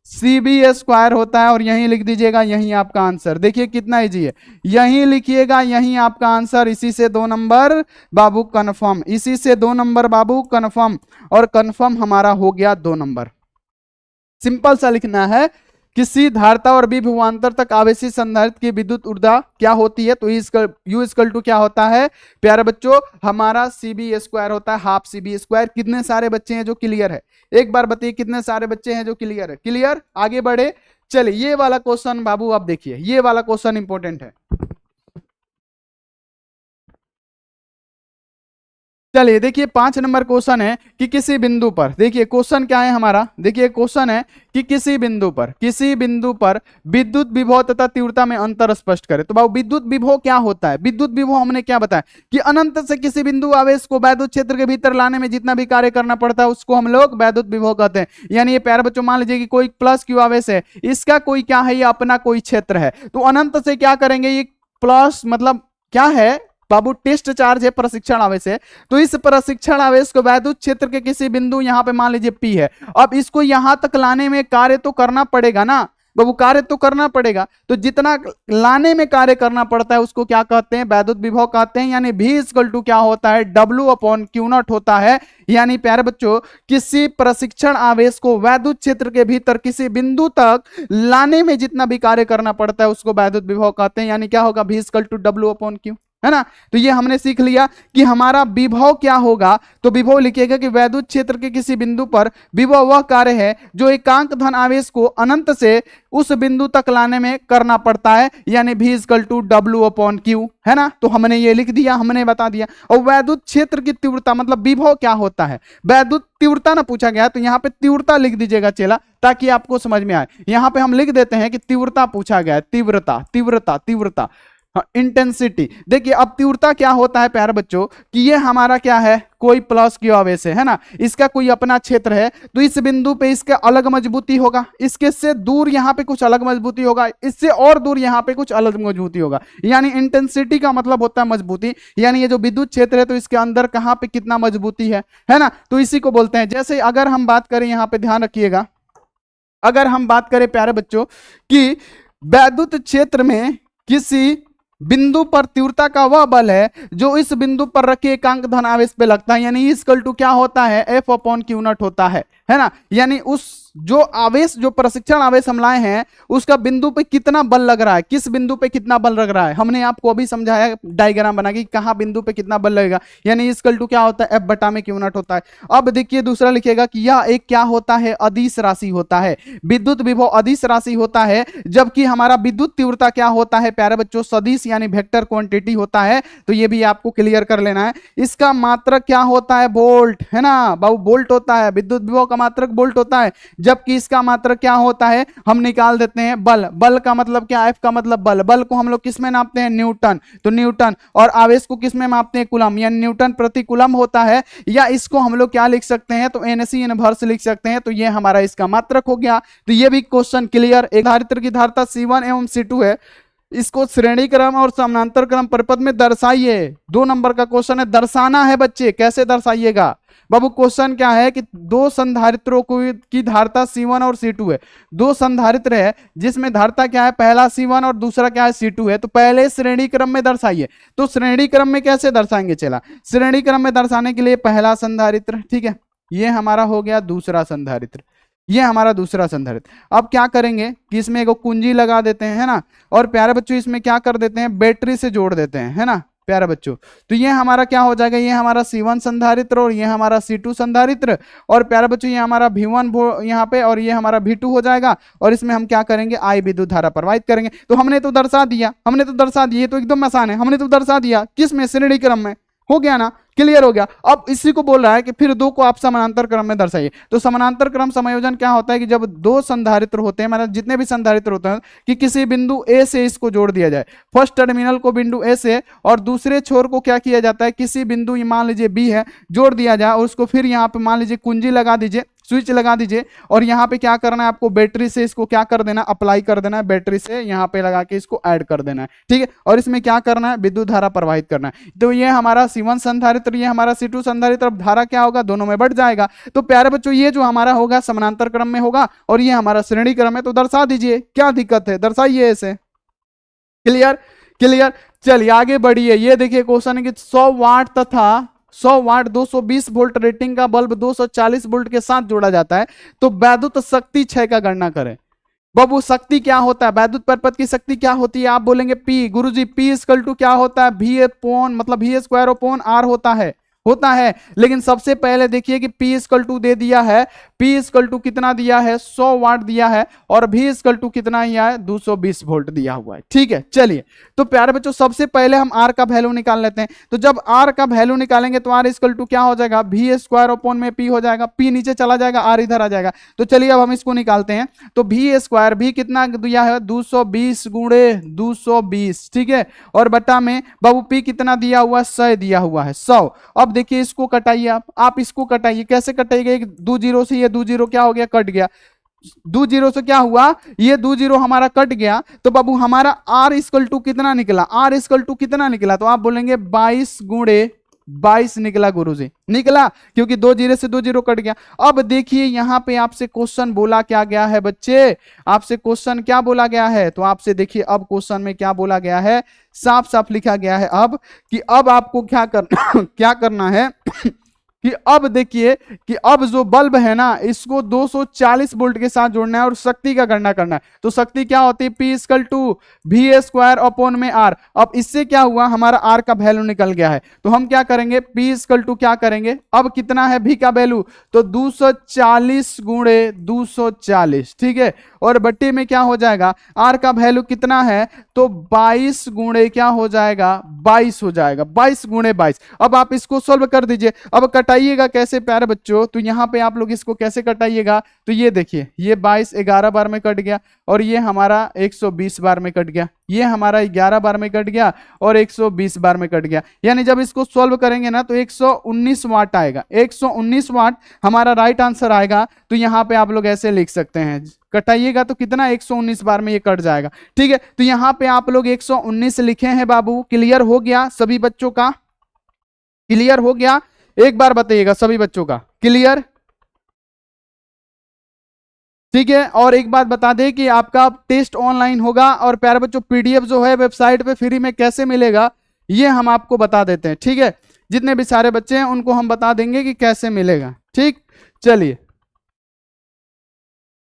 CB² होता है। और यहीं लिख दीजिएगा, यहीं आपका आंसर। देखिए कितना इजी है, यहीं लिखिएगा, यहीं आपका आंसर। इसी से 2 नंबर बाबू कन्फर्म, इसी से 2 नंबर बाबू कन्फर्म, और कन्फर्म हमारा हो गया 2 नंबर। सिंपल सा लिखना है कि सी धारिता और बी विभवांतर तक आवेशित संधारित्र की विद्युत ऊर्जा क्या होती है। तो यू इक्वल टू क्या होता है प्यारे बच्चों, हमारा CB² होता है, हाफ CB²। कितने सारे बच्चे हैं जो क्लियर है, एक बार बताइए कितने सारे बच्चे हैं जो क्लियर है। क्लियर, आगे बढ़े। चलिए ये वाला क्वेश्चन बाबू आप देखिए, ये वाला क्वेश्चन इंपॉर्टेंट है। चलिए देखिए 5 नंबर क्वेश्चन है कि किसी बिंदु पर, देखिए क्वेश्चन क्या है हमारा, देखिए क्वेश्चन है कि किसी बिंदु पर विद्युत विभव तथा तीव्रता में अंतर स्पष्ट करें। तो बाबू विद्युत विभव क्या होता है, विद्युत विभव हमने क्या बताया कि अनंत से किसी बिंदु आवेश को वैद्युत क्षेत्र के भीतर लाने में जितना भी कार्य करना पड़ता है उसको हम लोग वैद्युत विभव कहते हैं। यानी ये प्यारे बच्चों मान लीजिए कि कोई प्लस क्यू आवेश है, इसका कोई क्या है, ये अपना कोई क्षेत्र है, तो अनंत से क्या करेंगे, ये प्लस मतलब क्या है बाबू, टेस्ट चार्ज है, प्रशिक्षण आवेश है। तो इस प्रशिक्षण आवेश को वैद्युत क्षेत्र के किसी बिंदु यहां पे मान लीजिए P है, अब इसको यहां तक लाने में कार्य तो करना पड़ेगा ना बाबू, कार्य तो करना पड़ेगा। तो जितना लाने में कार्य करना पड़ता है उसको क्या कहते हैं, वैद्युत विभव कहते हैं। यानी V इक्वल टू क्या होता है, W/Q0 होता है। यानी प्यारे बच्चों किसी प्रशिक्षण आवेश को वैद्युत क्षेत्र के भीतर किसी बिंदु तक लाने में जितना भी कार्य करना पड़ता है उसको वैद्युत विभव कहते हैं। यानी क्या होगा, V इक्वल टू W/Q, है ना। तो ये हमने सीख लिया कि हमारा विभव क्या होगा। तो विभव लिखिएगा कि वैद्युत क्षेत्र के किसी बिंदु पर विभव वह कार्य है जो एकांक धन आवेश को अनंत से उस बिंदु तक लाने में करना पड़ता है। यानी V इक्वल टू W/Q, है ना। तो हमने ये लिख दिया, हमने बता दिया। और वैद्युत क्षेत्र की तीव्रता मतलब विभव क्या होता है, वैद्युत तीव्रता ना पूछा गया तो यहाँ पे तीव्रता लिख दीजिएगा चेला, ताकि आपको समझ में आए। यहाँ पे हम लिख देते हैं कि तीव्रता पूछा गया है, तीव्रता तीव्रता तीव्रता, इंटेंसिटी। देखिए अब तीव्रता क्या होता है प्यारे बच्चों कि ये हमारा क्या है, कोई प्लस क्यू आवेश है ना, इसका कोई अपना क्षेत्र है, तो इस बिंदु पे इसका अलग मजबूती होगा, इसके से दूर यहाँ पे कुछ अलग मजबूती होगा, इससे और दूर यहाँ पे कुछ अलग मजबूती होगा। यानी इंटेंसिटी का मतलब होता है मजबूती। यानी ये जो विद्युत क्षेत्र है तो इसके अंदर कहाँ पे कितना मजबूती है ना। तो इसी को बोलते हैं। जैसे अगर हम बात करें, यहाँ पे ध्यान रखिएगा, अगर हम बात करें प्यारे बच्चों कि वैद्युत क्षेत्र में किसी बिंदु पर तीव्रता का वह बल है जो इस बिंदु पर रखे एकांक धन आवेश पे लगता है। यानी इक्वल टू क्या होता है, F/Q0 होता है ना। यानी उस जो आवेश, जो प्रशिक्षण आवेश हम लाए हैं उसका बिंदु पे कितना बल लग रहा है, किस बिंदु पे कितना बल लग रहा है, हमने आपको अभी समझाया डायग्राम बना के कहां बिंदु पे कितना बल लगेगा। यानी इक्वल टू क्या होता है, F/Q0 होता है। अब देखिए दूसरा लिखिएगा कि यह एक क्या होता है, अदिश राशि होता है। विद्युत विभव अदिश राशि होता है, जबकि हमारा विद्युत तीव्रता क्या होता है प्यारे बच्चों, सदिश यानी वेक्टर क्वांटिटी होता है। तो ये भी आपको क्लियर कर लेना है। इसका मात्रक क्या होता है, वोल्ट, है ना बाबू, वोल्ट होता है। विद्युत विभव का मात्रक वोल्ट होता है, जबकि इसका मात्रक क्या होता है, हम निकाल देते हैं बल। बल का मतलब क्या, F का मतलब बल। बल को हम लोग किस में नापते हैं, न्यूटन। तो न्यूटन, और आवेश को किस में मापते हैं, कूलम, यानी न्यूटन प्रति कूलम होता है। या इसको हम लोग क्या लिख सकते हैं, तो NC इनवर्स लिख सकते हैं। तो ये हमारा इसका मात्रक हो गया। तो ये भी क्वेश्चन क्लियर। एक धारित्र की धारिता C1 एवं C2 है, इसको श्रेणी क्रम और समानांतर क्रम परिपथ में दर्शाइए। 2 नंबर का क्वेश्चन है, दर्शाना है बच्चे। कैसे दर्शाइएगा बाबू? क्वेश्चन क्या है कि दो संधारित्रों की धारिता C1 और C2 है। दो संधारित्र है जिसमें धारिता क्या है, पहला C1 और दूसरा क्या है C2 है। तो पहले श्रेणी क्रम में दर्शाइए। तो श्रेणी क्रम में कैसे दर्शाएंगे? चला, श्रेणी क्रम में दर्शाने के लिए पहला संधारित्र, ठीक है, ये हमारा हो गया दूसरा संधारित्र, ये हमारा दूसरा संधारित्र। अब क्या करेंगे कि इसमें एक कुंजी लगा देते हैं, है ना, और प्यारे बच्चों इसमें क्या कर देते हैं, बैटरी से जोड़ देते हैं, है ना प्यारे बच्चों। तो ये हमारा क्या हो जाएगा, ये हमारा C1 संधारित्र और ये हमारा C2 संधारित्र, और प्यारे बच्चों ये हमारा V1 यहाँ पे और ये हमारा V2 हो जाएगा। और इसमें हम क्या करेंगे, I विद्युत धारा प्रवाहित करेंगे। तो हमने तो दर्शा दिया, ये तो एकदम आसान है, हमने तो दर्शा दिया किस में, श्रेणी क्रम में। हो गया ना, क्लियर हो गया। अब इसी को बोल रहा है कि फिर दो को आप समानांतर क्रम में दर्शाइए। तो समानांतर क्रम समायोजन क्या होता है कि जब दो संधारित्र होते हैं, मतलब जितने भी संधारित्र होते हैं, कि किसी बिंदु ए से इसको जोड़ दिया जाए। फर्स्ट टर्मिनल को बिंदु ए से और दूसरे छोर को क्या किया जाता है, किसी बिंदु मान लीजिए बी है, जोड़ दिया जाए और उसको फिर यहाँ पे मान लीजिए कुंजी लगा दीजिए, स्विच लगा दीजिए, और यहाँ पे क्या करना है आपको, बैटरी से इसको क्या कर देना, अप्लाई कर देना है, बैटरी से यहाँ पे लगा के इसको ऐड कर देना है, ठीक है। और इसमें क्या करना है, विद्युत धारा प्रवाहित करना है। तो ये हमारा C1 संधारित्र, ये हमारा C2 संधारित्र। अब धारा क्या होगा, दोनों में बढ़ जाएगा। तो प्यारे बच्चों ये जो हमारा होगा समानांतर क्रम में होगा और ये हमारा श्रेणी क्रम है। तो दर्शा दीजिए, क्या दिक्कत है, दर्शाइए ऐसे। क्लियर क्लियर, चलिए आगे बढ़िए। ये देखिए क्वेश्चन है कि 100 वाट तथा 100 वाट 220 वोल्ट रेटिंग का बल्ब 240 वोल्ट के साथ जोड़ा जाता है। तो वैद्युत शक्ति क्षय का गणना करें। बाबू शक्ति क्या होता है, वैद्युत परिपथ की शक्ति क्या होती है? आप बोलेंगे P। गुरुजी P इक्वल टू क्या होता है, V अपॉन मतलब V स्क्वायर अपॉन R होता है। लेकिन सबसे पहले देखिए कि P इक्वल टू दे दिया है, P इक्वल टू कितना दिया है, 100 वाट दिया है, और V इक्वल टू कितना ही है, 220 वोल्ट दिया हुआ है, ठीक है। चलिए तो प्यारे बच्चों सबसे पहले हम R का वैल्यू निकाल लेते हैं। तो जब R का वैल्यू निकालेंगे तो R इक्वल टू क्या हो जाएगा, V स्क्वायर अपॉन में P हो जाएगा, P नीचे चला जाएगा, R इधर आ जाएगा। तो चलिए अब हम इसको निकालते हैं। तो V स्क्वायर भी कितना दिया है, 220 गुणे 220, ठीक है, और बटा में बाबू P कितना दिया हुआ, 100 दिया हुआ है, 100। अब देखिए इसको कटाइए, आप इसको कटाइए। कैसे कटाइएगा, एक 2 जीरो से ये 2 जीरो क्या हो गया, कट गया। 2 जीरो से क्या हुआ, ये 2 जीरो हमारा कट गया। तो बाबू हमारा R इक्वल टू कितना निकला, R इक्वल टू कितना निकला, तो आप बोलेंगे 22 गुणे 22 निकला गुरुजी, निकला, क्योंकि 2 जीरो से 2 जीरो कट गया। अब देखिए यहाँ पे आपसे क्वेश्चन बोला क्या गया है बच्चे, आपसे क्वेश्चन क्या बोला गया है, तो आपसे देखिए अब क्वेश्चन में क्या बोला गया है, साफ साफ लिखा गया है अब कि अब आपको क्या करना क्या करना है कि अब देखिए कि अब जो बल्ब है ना इसको 240 वोल्ट के साथ जोड़ना है और शक्ति का गणना करना है। तो शक्ति क्या होती है, P equal to V square upon में R। अब इससे क्या हुआ, हमारा R का वैल्यू निकल गया है। तो हम क्या करेंगे, P इक्वल टू क्या करेंगे, अब कितना है V का वैल्यू, तो 240 गुणे 240, ठीक है, और बट्टी में क्या हो जाएगा, R का वैल्यू कितना है, तो 22 गुणे क्या हो जाएगा, 22 हो जाएगा, 22 गुणे 22। अब आप इसको सोल्व कर दीजिए। अब कटाइएगा कैसे प्यारे बच्चों, तो यहाँ पे आप लोग इसको कैसे कटाइएगा, तो ये देखिए ये 22 11 बार में कट गया और ये हमारा 120 बार में कट गया, ये हमारा 11 बार में कट गया और 120 बार में कट गया। यानी जब इसको सॉल्व करेंगे ना तो 119 वाट आएगा, 119 वाट हमारा राइट आंसर आएगा। तो यहाँ पे आप लोग ऐसे लिख सकते हैं, कटाइएगा तो कितना 119 बार में ये कट जाएगा, ठीक है। तो यहाँ पे आप लोग 119 लिखे हैं बाबू। क्लियर हो गया सभी बच्चों का, क्लियर हो गया, एक बार बताइएगा सभी बच्चों का क्लियर, ठीक है। और एक बात बता दें कि आपका टेस्ट ऑनलाइन होगा और प्यारे बच्चों PDF जो है वेबसाइट पे फ्री में कैसे मिलेगा ये हम आपको बता देते हैं, ठीक है। जितने भी सारे बच्चे हैं उनको हम बता देंगे कि कैसे मिलेगा, ठीक। चलिए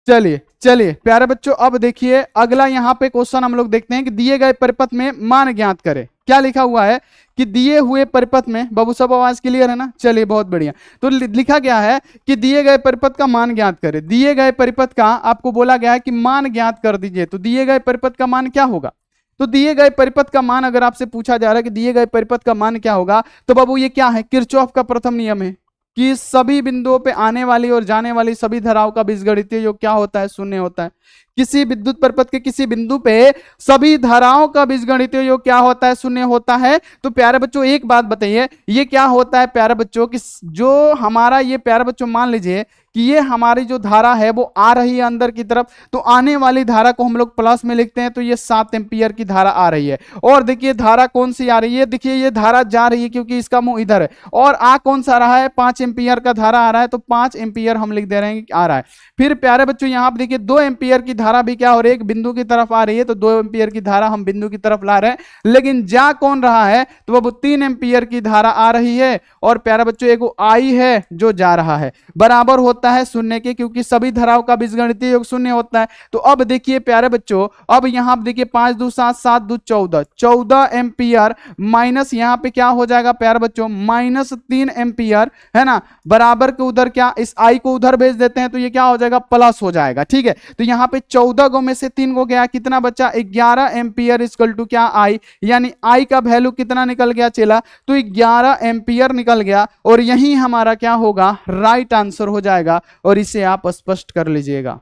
चलिए चलिए प्यारे बच्चों अब देखिए अगला यहाँ पे क्वेश्चन हम लोग देखते हैं कि दिए गए परिपथ में मान ज्ञात करें। क्या लिखा हुआ है कि दिए हुए परिपथ में, बाबू सब आवाज क्लियर है ना, चलिए बहुत बढ़िया। तो लिखा गया है कि दिए गए परिपथ का मान ज्ञात करें। दिए गए परिपथ का आपको बोला गया है कि मान ज्ञात कर दीजिए। तो दिए गए परिपथ का मान क्या होगा, तो दिए गए परिपथ का मान अगर आपसे पूछा जा रहा है कि दिए गए परिपथ का मान क्या होगा, तो बाबू ये क्या है, किरचॉफ का प्रथम नियम है कि सभी बिंदुओं पे आने वाली और जाने वाली सभी धाराओं का बीजगणितीय योग क्या होता है, शून्य होता है। किसी विद्युत परिपथ के किसी बिंदु पे सभी धाराओं का बीजगणितीय योग क्या होता है? शून्य होता है। तो प्यारे बच्चों एक बात बताइए, ये क्या होता है प्यारे बच्चों कि जो हमारा ये प्यारे बच्चों मान लीजिए कि ये हमारी जो धारा है वो आ रही है अंदर की तरफ, तो आने वाली धारा को हम लोग प्लस में लिखते हैं, तो ये 7 एम्पियर की धारा आ रही है। और देखिए धारा कौन सी आ रही है, देखिए ये धारा जा रही है क्योंकि इसका मुंह इधर है, और आ कौन सा रहा है? 5 एम्पियर का धारा आ रहा है, तो 5 एम्पियर हम लिख दे रहे हैं आ रहा है। फिर प्यारे बच्चों यहां पर देखिए 2 एम्पियर की धारा भी क्या हो रही है? एक बिंदु की तरफ आ रही है, तो 2 एम्पियर की धारा हम बिंदु की तरफ ला रहे हैं। लेकिन जा कौन रहा है? तो वो 3 एम्पियर की धारा आ रही है, और प्यारे बच्चों एक आई है जो जा रहा है, बराबर होता है शून्य के, क्योंकि सभी धाराओं का बीजगणितीय योग शून्य होता है। तो अब देखिए प्यारे बच्चों, अब यहां देखिए 5 दूनी 7, 7 दूनी 14, 14 एम्पियर माइनस यहां पे क्या हो जाएगा प्यारे बच्चों? -3 एम्पियर, है ना, बराबर के उधर क्या, इस आई को उधर भेज देते हैं, तो ये क्या हो जाएगा? प्लस हो जाएगा। ठीक है, तो यहां पे 14 गो में से 3 को गया, कितना बचा? 11 एम्पियर इक्वल टू क्या? आई, यानी आई का वैल्यू कितना निकल गया चला? तो 11 एम्पियर निकल गया, और यही हमारा क्या होगा? राइट आंसर हो जाएगा। और इसे आप स्पष्ट कर लीजिएगा।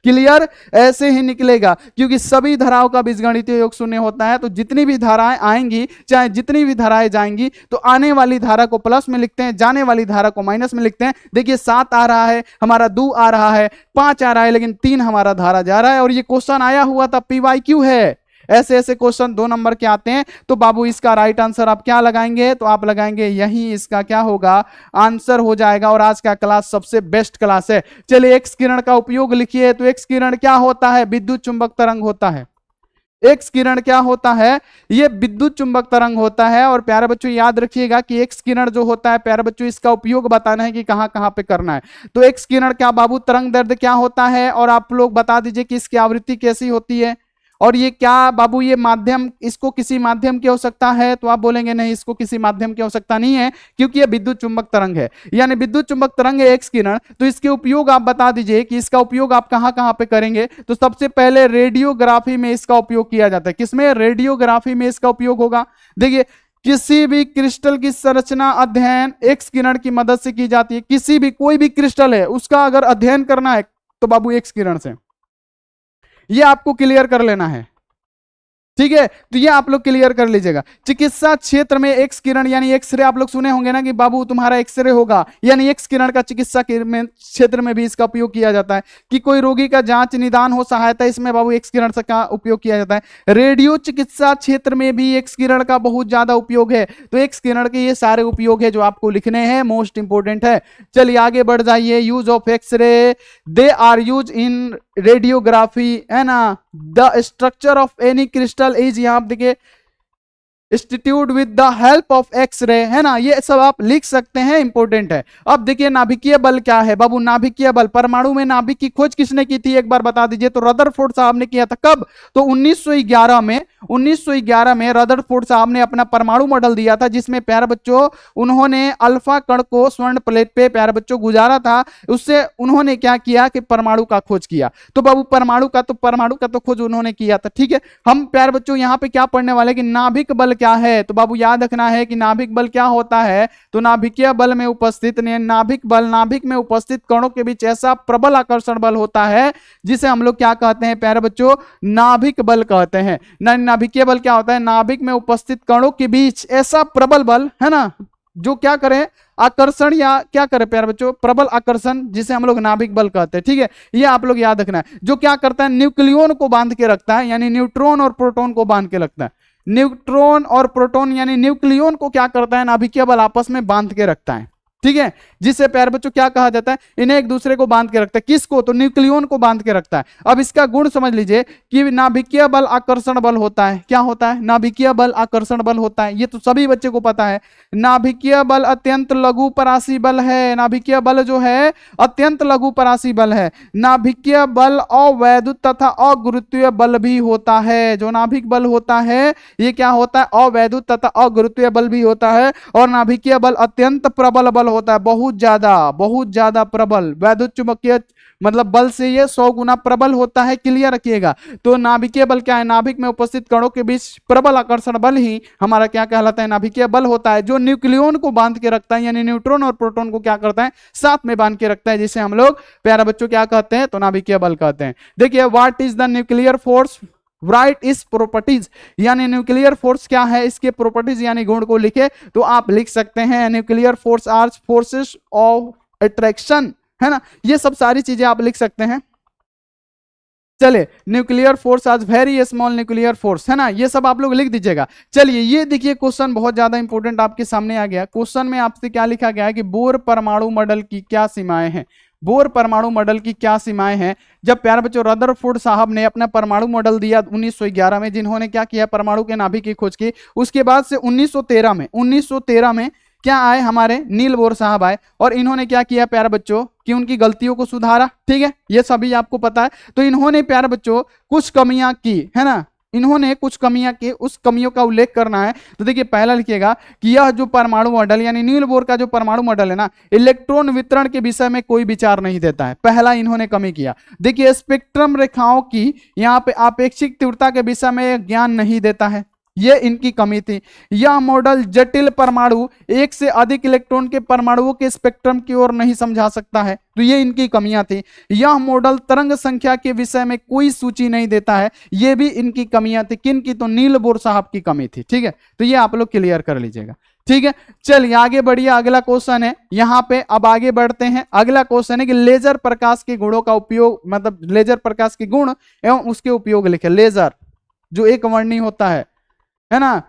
क्लियर? ऐसे ही निकलेगा, क्योंकि सभी धाराओं का बीजगणितीय योग शून्य होता है। तो जितनी भी धाराएं आएंगी, चाहे जितनी भी धाराएं जाएंगी, तो आने वाली धारा को प्लस में लिखते हैं, जाने वाली धारा को माइनस में लिखते हैं। देखिए 7 आ रहा है हमारा, 2 आ रहा है, 5 आ रहा है, लेकिन 3 हमारा धारा जा रहा है। और ये क्वेश्चन आया हुआ था, PYQ है। ऐसे ऐसे क्वेश्चन 2 नंबर के आते हैं। तो बाबू इसका राइट आंसर आप क्या लगाएंगे? तो आप लगाएंगे यही इसका क्या होगा? आंसर हो जाएगा। और आज का क्लास सबसे बेस्ट क्लास है। चलिए एक्स किरण का उपयोग लिखिए। तो एक्स किरण क्या होता है? विद्युत चुंबक तरंग होता है। एक्स किरण क्या होता है? ये विद्युत चुंबक तरंग होता है। और प्यारे बच्चों याद रखिएगा कि एक्स किरण जो होता है प्यारे बच्चों, इसका उपयोग बताना है कि कहां कहां पे करना है। तो एक्स किरण क्या बाबू? तरंग दैर्ध्य क्या होता है? और आप लोग बता दीजिए कि इसकी आवृत्ति कैसी होती है। और ये क्या बाबू? ये माध्यम, इसको किसी माध्यम की आवश्यकता है? तो आप बोलेंगे नहीं, इसको किसी माध्यम की आवश्यकता नहीं है, क्योंकि ये विद्युत चुंबक तरंग है, यानी विद्युत चुंबक तरंग है एक्स किरण। तो इसके उपयोग आप बता दीजिए कि इसका उपयोग आप कहां कहां पे करेंगे। तो सबसे पहले रेडियोग्राफी में इसका उपयोग किया जाता है। किसमें? रेडियोग्राफी में इसका उपयोग होगा। देखिए किसी भी क्रिस्टल की संरचना अध्ययन एक्स किरण की मदद से की जाती है। किसी भी, कोई भी क्रिस्टल है उसका अगर अध्ययन करना है तो बाबू एक्स किरण से, ये आपको क्लियर कर लेना है। ठीक है, तो ये आप लोग क्लियर कर लीजिएगा। चिकित्सा क्षेत्र में एक्स किरण यानी एक्सरे, आप लोग सुने होंगे ना कि बाबू तुम्हारा एक्सरे होगा, यानी एक्स किरण का चिकित्सा क्षेत्र में भी इसका उपयोग किया जाता है। कि कोई रोगी का जांच निदान हो, सहायता, इसमें बाबू एक्स किरण का उपयोग किया जाता है। रेडियो चिकित्सा क्षेत्र में भी एक्स किरण का बहुत ज्यादा उपयोग है। तो एक्स किरण के ये सारे उपयोग है जो आपको लिखने हैं, मोस्ट इंपोर्टेंट है। चलिए आगे बढ़ जाइए। Use of xray, they are use in radiography, है ना। The structure of any crystal is, यहां आप देखिए, institute with the help of xray, है ना। ये सब आप लिख सकते हैं, इंपॉर्टेंट है। अब देखिए नाभिकीय बल क्या है बाबू? नाभिकीय बल, परमाणु में नाभिक की खोज किसने की थी एक बार बता दीजिए। तो रदरफोर्ड साहब ने किया था। कब? तो 1911 में। 1911 में रदरफोर्ड साहब ने अपना परमाणु मॉडल दिया था, जिसमें प्यारे बच्चों उन्होंने अल्फा कण को स्वर्ण प्लेट पे प्यारे बच्चों गुजारा था। उससे उन्होंने क्या किया कि परमाणु का खोज किया। तो बाबू परमाणु का तो खोज उन्होंने किया था। ठीक है, हम प्यारे बच्चों यहां पे क्या पढ़ने वाले कि नाभिक बल क्या है। तो बाबू याद रखना है कि नाभिक बल क्या होता है। तो नाभिकीय बल में उपस्थित नाभिक बल, नाभिक में उपस्थित कणों के बीच ऐसा प्रबल आकर्षण बल होता है जिसे हम लोग क्या कहते हैं प्यारे बच्चों? नाभिक बल कहते हैं। नाभिकीय बल क्या होता है? नाभिक में उपस्थित कणों के बीच ऐसा प्रबल बल, है ना, जो क्या करे? आकर्षण, या क्या करे प्यारे बच्चों? प्रबल आकर्षण, जिसे हम लोग नाभिक बल कहते हैं। ठीक है, ये आप लोग याद रखना है। जो क्या करता है? न्यूक्लियन को बांध के रखता है, यानी न्यूट्रॉन और प्रोटॉन को बांध के रखता है। न्यूट्रॉन और प्रोटॉन यानी न्यूक्लियन को क्या करता है? नाभिकीय बल आपस में बांध के रखता है। ठीक है, जिसे प्यारे बच्चों क्या कहा जाता है? इन्हें एक दूसरे को बांध के रखता है। किसको? तो न्यूक्लियन को बांध के रखता है। अब इसका गुण समझ लीजिए कि नाभिकीय बल आकर्षण बल होता है। क्या होता है? नाभिकीय बल आकर्षण बल होता है। ये तो सभी बच्चे को पता है। नाभिकीय बल अत्यंत लघु परासी बल है। नाभिकीय बल जो है अत्यंत लघु परासी बल है। नाभिकीय बल अवैद्युत तथा अगुरुत्वीय बल भी होता है। जो नाभिक बल होता है ये क्या होता है? अवैद्युत तथा अगुरुत्वीय बल भी होता है। और नाभिकीय बल अत्यंत प्रबल बल होता है, बहुत ज्यादा प्रबल वैद्युत चुंबकीय मतलब बल से ये 100 गुना प्रबल होता है, क्लियर रखिएगा। तो नाभिकीय बल क्या है, नाभिक में उपस्थित कणों के बीच प्रबल आकर्षण बल ही हमारा क्या कहलाता है, नाभिकीय बल होता है, जो न्यूक्लियन को बांध के रखता है, यानी न्यूट्रॉन और प्रोटॉन को क्या करता है, साथ में बांध के रखता है, जिसे हम लोग प्यारा बच्चों क्या कहते हैं, तो नाभिकीय बल कहते हैं। देखिए what is the nuclear force, right इस प्रॉपर्टीज, यानी न्यूक्लियर फोर्स क्या है, इसके प्रॉपर्टीज यानी गुण को लिखे तो आप लिख सकते हैं nuclear force are forces of attraction, है ना, ये सब सारी चीजें आप लिख सकते हैं। चलिए न्यूक्लियर फोर्स आज वेरी स्मॉल न्यूक्लियर फोर्स, है ना, ये सब आप लोग लिख दीजिएगा। चलिए ये देखिए क्वेश्चन बहुत ज्यादा इंपॉर्टेंट आपके सामने आ गया। क्वेश्चन में आपसे क्या लिखा गया है कि बोर परमाणु मॉडल की क्या सीमाएं हैं, बोर परमाणु मॉडल की क्या सीमाएं हैं। जब प्यारे बच्चों रदरफोर्ड साहब ने अपना परमाणु मॉडल दिया 1911 में, जिन्होंने क्या किया, परमाणु के नाभिक की खोज की, उसके बाद से 1913 में क्या आए, हमारे नील बोर साहब आए और इन्होंने क्या किया प्यारे बच्चों कि उनकी गलतियों को सुधारा, ठीक है, ये सभी आपको पता है। तो इन्होंने प्यारे बच्चों कुछ कमियां की, है ना, इन्होंने कुछ कमियां की, उस कमियों का उल्लेख करना है। तो देखिए पहला लिखिएगा कि यह जो परमाणु मॉडल यानी नील बोर का जो परमाणु मॉडल है ना, इलेक्ट्रॉन वितरण के विषय में कोई विचार नहीं देता है, पहला इन्होंने कमी किया। देखिए स्पेक्ट्रम रेखाओं की यहाँ पे आपेक्षिक तीव्रता के विषय में ज्ञान नहीं देता है, ये इनकी कमी थी। यह मॉडल जटिल परमाणु, एक से अधिक इलेक्ट्रॉन के परमाणुओं के स्पेक्ट्रम की ओर नहीं समझा सकता है, तो ये इनकी कमियां थी। यह मॉडल तरंग संख्या के विषय में कोई सूची नहीं देता है, ये भी इनकी कमियां थी। किन की, तो नील बोर साहब की कमी थी, ठीक है, तो ये आप लोग क्लियर कर लीजिएगा, ठीक है। चलिए आगे बढ़िए, अगला क्वेश्चन है यहाँ पे, अब आगे बढ़ते हैं। अगला क्वेश्चन है कि लेजर प्रकाश के गुणों का उपयोग, मतलब लेजर प्रकाश के गुण एवं उसके उपयोग लिखे। लेजर जो एक वर्णी होता है ना,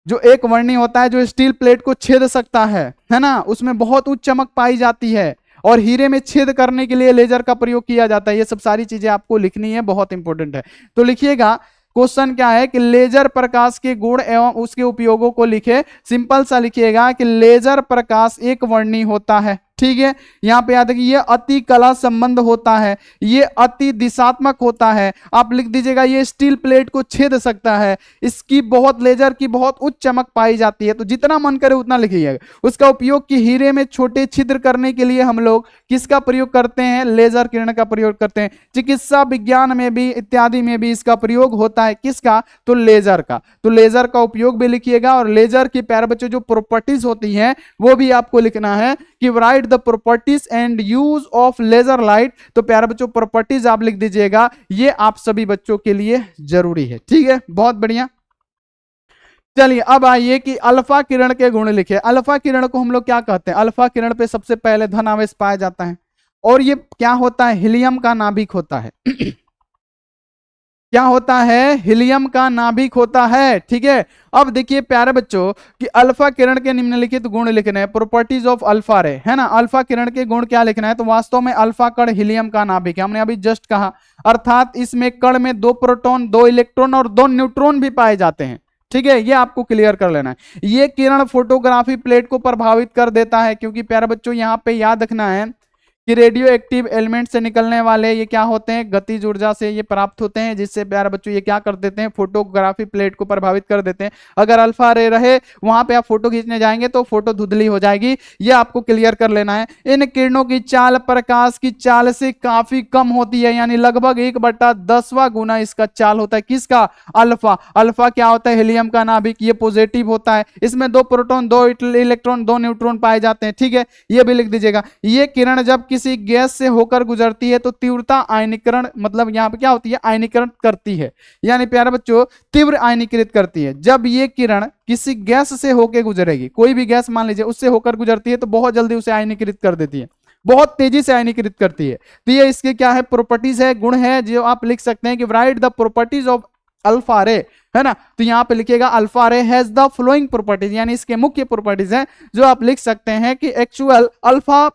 जो एक वर्णी होता है, जो स्टील प्लेट को छेद सकता है ना, उसमें बहुत उच्च चमक पाई जाती है और हीरे में छेद करने के लिए लेजर का प्रयोग किया जाता है। ये सब सारी चीजें आपको लिखनी है, बहुत इंपॉर्टेंट है। तो लिखिएगा क्वेश्चन क्या है कि लेजर प्रकाश के गुण एवं उसके उपयोगों को लिखे। सिंपल सा लिखिएगा कि लेजर प्रकाश एक वर्णी होता है, ठीक है। यहाँ पे याद है कि ये अति कला संबंध होता है, ये अति दिशात्मक होता है। आप लिख दीजिएगा ये स्टील प्लेट को छेद सकता है, इसकी बहुत लेजर की बहुत उच्च चमक पाई जाती है, तो जितना मन करे उतना लिखिएगा। उसका उपयोग कि हीरे में छोटे छिद्र करने के लिए हम लोग किसका प्रयोग करते हैं, लेजर किरण का प्रयोग करते हैं। चिकित्सा विज्ञान में भी इत्यादि में भी इसका प्रयोग होता है, किसका, तो लेजर का। तो लेजर का उपयोग भी लिखिएगा और लेजर की प्यारे बच्चों जो प्रॉपर्टीज होती हैं वो भी आपको लिखना है कि write the properties and use of laser light. तो प्यारे बच्चों प्रॉपर्टीज आप लिख दीजिएगा, ये आप सभी बच्चों के लिए जरूरी है, ठीक है, बहुत बढ़िया। चलिए अब आइए कि अल्फा किरण के गुण लिखे। अल्फा किरण को हम लोग क्या कहते हैं, अल्फा किरण पे सबसे पहले धन आवेश पाया जाता है और ये क्या होता है, हीलियम का नाभिक होता है। क्या होता है, हीलियम का नाभिक होता है, ठीक है। अब देखिए प्यारे बच्चों कि अल्फा किरण के निम्नलिखित गुण लिखने हैं, प्रॉपर्टीज ऑफ अल्फा रे, है ना। अल्फा किरण के गुण क्या लिखना है, तो वास्तव में अल्फा कण हीलियम का नाभिक है, हमने अभी जस्ट कहा, अर्थात इसमें कण में 2 प्रोटॉन 2 इलेक्ट्रॉन और 2 न्यूट्रॉन भी पाए जाते हैं, ठीक है, ये आपको क्लियर कर लेना है। ये किरण फोटोग्राफी प्लेट को प्रभावित कर देता है, क्योंकि प्यारे बच्चों यहाँ पे याद रखना है कि रेडियो एक्टिव एलिमेंट से निकलने वाले ये क्या होते हैं, गतिज ऊर्जा से ये प्राप्त होते हैं, जिससे प्यारे बच्चों ये क्या कर देते हैं, फोटोग्राफी प्लेट को प्रभावित कर देते हैं। अगर अल्फा रे रहे वहां पे आप फोटो खींचने जाएंगे तो फोटो धुंधली हो जाएगी, ये आपको क्लियर कर लेना है। इन किरणों की चाल प्रकाश की चाल से काफी कम होती है, यानी लगभग 1/10वां गुना इसका चाल होता है, किसका, अल्फा। अल्फा क्या होता है, हीलियम का नाभिक, ये पॉजिटिव होता है, इसमें 2 प्रोटॉन 2 इलेक्ट्रॉन 2 न्यूट्रॉन पाए जाते हैं, ठीक है, ये भी लिख दीजिएगा। ये किरण जब किसी गैस से होकर गुजरती है तो तीव्रता आयनीकरण, मतलब यहां पे क्या होती है, आयनीकरण करती है, यानी प्यारे बच्चों तीव्र आयनीकृत करती है। जब ये किरण किसी गैस से होकर गुजरेगी, कोई भी गैस मान लीजिए उससे होकर गुजरती है, तो बहुत जल्दी उसे आयनीकृत कर देती है, बहुत तेजी से आयनीकृत करती है। तो ये इसके क्या है, प्रॉपर्टीज है, गुण है, जो आप लिख सकते हैं कि write the properties of alpha रे, है ना। तो यहां पे लिखिएगा अल्फा रे हैज द फ्लोइंग प्रॉपर्टीज, यानी इसके मुख्य प्रॉपर्टीज हैं, जो आप लिख सकते हैं कि actual alpha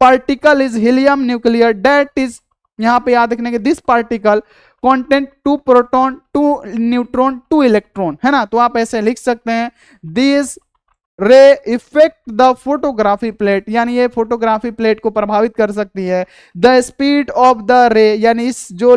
particle is helium nuclear, that is, यहां पे याद रखने के this particle content 2 proton 2 neutron 2 electron, है ना। तो आप ऐसे लिख सकते हैं दिस रे इफेक्ट द फोटोग्राफी प्लेट, यानी ये फोटोग्राफी प्लेट को प्रभावित कर सकती है। द स्पीड ऑफ द रे, यानी इस जो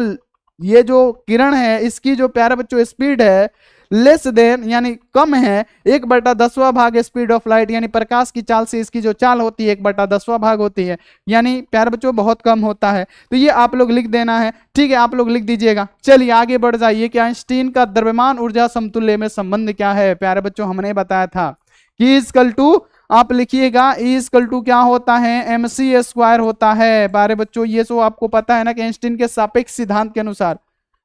ये जो किरण है इसकी जो प्यारे बच्चों स्पीड है लेस देन यानी कम है 1/10वां भाग स्पीड ऑफ लाइट, यानी प्रकाश की चाल से इसकी जो चाल होती है 1/10वां भाग होती है, यानी प्यारे बच्चों बहुत कम होता है। तो ये आप लोग लिख देना है, ठीक है, आप लोग लिख दीजिएगा। चलिए आगे बढ़ जाइए कि आइंस्टीन का द्रव्यमान ऊर्जा समतुल्य में संबंध क्या है। प्यारे बच्चों हमने बताया था कि इक्वल टू, आप लिखिएगा इक्वल टू क्या होता है, mc² होता है। प्यारे बच्चों ये तो आपको पता है ना कि आइंस्टीन के सापेक्ष सिद्धांत के अनुसार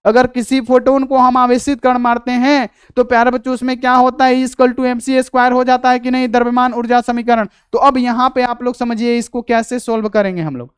अगर किसी फोटोन को हम आवेशित कण मारते हैं तो प्यारे बच्चों उसमें क्या होता है, इक्वल टू mc² हो जाता है कि नहीं, द्रव्यमान ऊर्जा समीकरण। तो अब यहां पे आप लोग समझिए इसको कैसे सोल्व करेंगे हम लोग